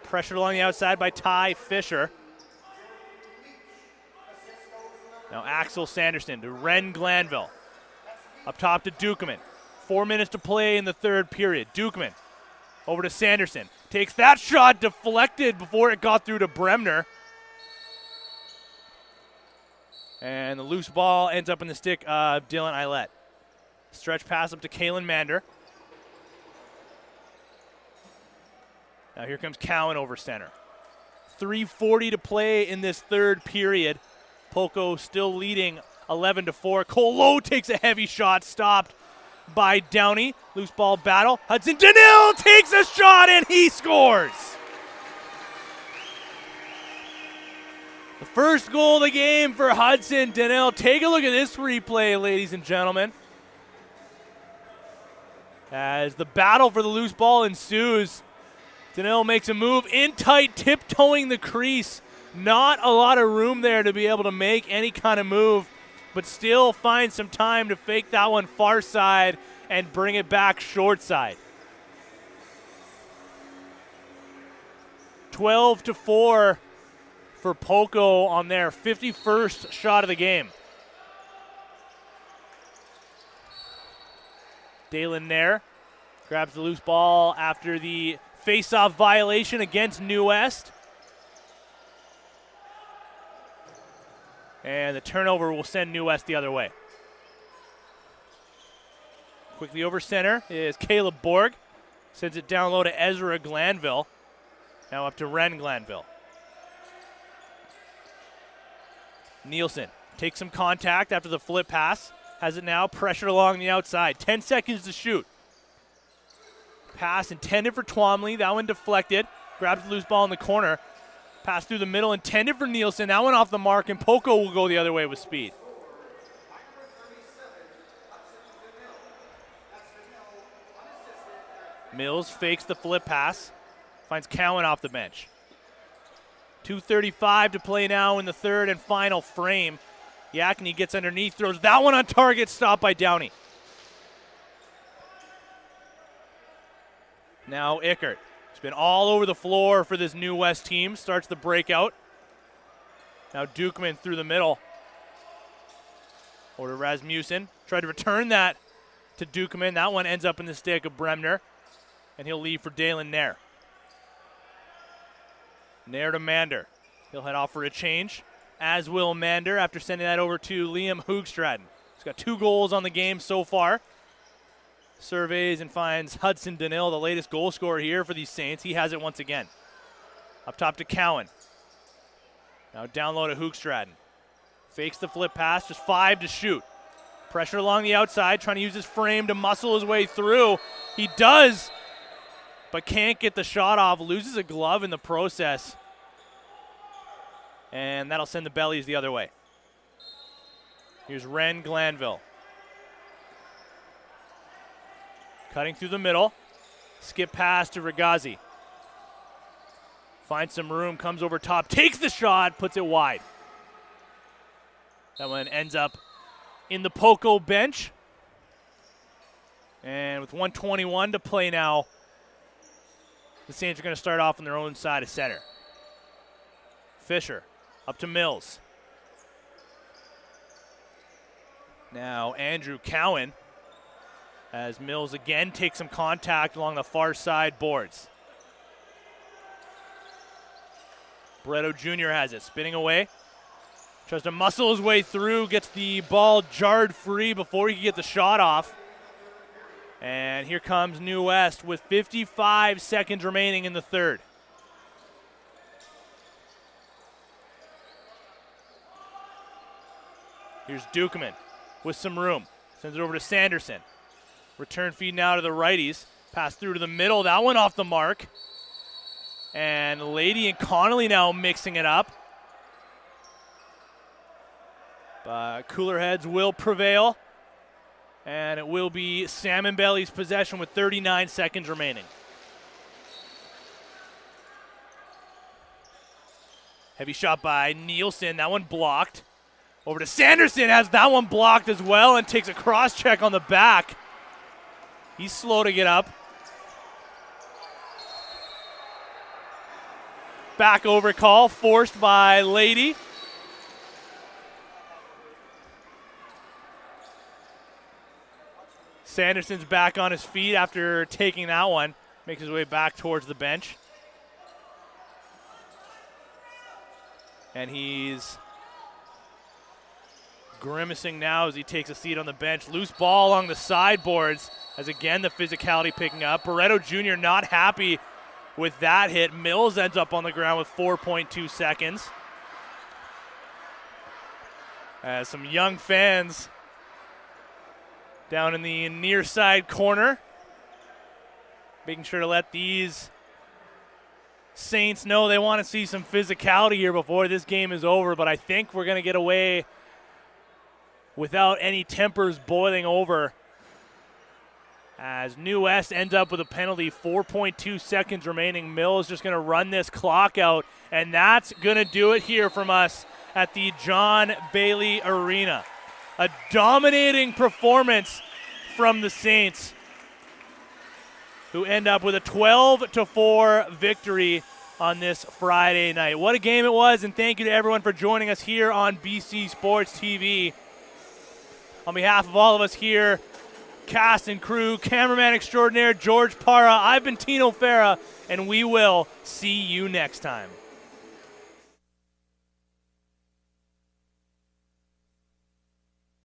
Pressured along the outside by Ty Fisher. Now Axel Sanderson to Ren Glanville. Up top to Dukeman. 4 minutes to play in the third period. Dukeman over to Sanderson. Takes that shot, deflected before it got through to Bremner. And the loose ball ends up in the stick of Dylan Eilert. Stretch pass up to Kalen Mander. Now here comes Cowan over center. 3:40 to play in this third period. Poco still leading 11-4. Cole Lowe takes a heavy shot, stopped by Downey. Loose ball battle. Hudson Denil takes a shot and he scores. The first goal of the game for Hudson Denil. Take a look at this replay, ladies and gentlemen. As the battle for the loose ball ensues, Denil makes a move in tight, tiptoeing the crease. Not a lot of room there to be able to make any kind of move, but still finds some time to fake that one far side and bring it back short side. 12-4 for Poco on their 51st shot of the game. Dalen Nair grabs the loose ball after the face-off violation against New West. And the turnover will send New West the other way. Quickly over center is Caleb Borg. Sends it down low to Ezra Glanville. Now up to Ren Glanville. Nielsen takes some contact after the flip pass. Has it now pressured along the outside. 10 seconds to shoot. Pass intended for Twomley. That one deflected. Grabs the loose ball in the corner. Pass through the middle intended for Nielsen. That one off the mark, and Poco will go the other way with speed. Mills fakes the flip pass. Finds Cowan off the bench. 2:35 to play now in the third and final frame. Yakni gets underneath, throws that one on target, stopped by Downey. Now Ickert. He's been all over the floor for this New West team. Starts the breakout. Now Dukeman through the middle. Over to Rasmussen. Tried to return that to Dukeman. That one ends up in the stick of Bremner. And he'll leave for Dalen Nair. Nair to Mander. He'll head off for a change, as will Mander after sending that over to Liam Hoogstraden. He's got 2 goals on the game so far. Surveys and finds Hudson Denil, the latest goal scorer here for these Saints. He has it once again. Up top to Cowan. Now down low to Hoogstraden. Fakes the flip pass, just 5 to shoot. Pressure along the outside, trying to use his frame to muscle his way through. He does, but can't get the shot off. Loses a glove in the process. And that'll send the Bellies the other way. Here's Ren Glanville. Cutting through the middle. Skip pass to Regazzi. Finds some room, comes over top, takes the shot, puts it wide. That one ends up in the Poco bench. And with 1:21 to play now, the Saints are going to start off on their own side of center. Fisher up to Mills. Now Andrew Cowan, as Mills again takes some contact along the far side boards. Barreto Jr. has it, spinning away. Tries to muscle his way through, gets the ball jarred free before he can get the shot off. And here comes New West with 55 seconds remaining in the third. Here's Dukeman with some room. Sends it over to Sanderson. Return feed now to the righties. Pass through to the middle. That one off the mark. And Lady and Connolly now mixing it up. But cooler heads will prevail. And it will be Salmonbellies' possession with 39 seconds remaining. Heavy shot by Nielsen. That one blocked. Over to Sanderson, has that one blocked as well and takes a cross check on the back. He's slow to get up. Back over call forced by Lady. Sanderson's back on his feet after taking that one. Makes his way back towards the bench. And he's grimacing now as he takes a seat on the bench. Loose ball along the sideboards as again the physicality picking up. Barreto Jr. not happy with that hit. Mills ends up on the ground with 4.2 seconds. As some young fans down in the near side corner, making sure to let these Saints know they want to see some physicality here before this game is over, but I think we're going to get away without any tempers boiling over as New West ends up with a penalty, 4.2 seconds remaining. Mills just going to run this clock out, and that's going to do it here from us at the John Bailey Arena. A dominating performance from the Saints, who end up with a 12-4 victory on this Friday night. What a game it was, and thank you to everyone for joining us here on BC Sports TV. On behalf of all of us here, cast and crew, cameraman extraordinaire George Parra, I've been Tino Farah, and we will see you next time.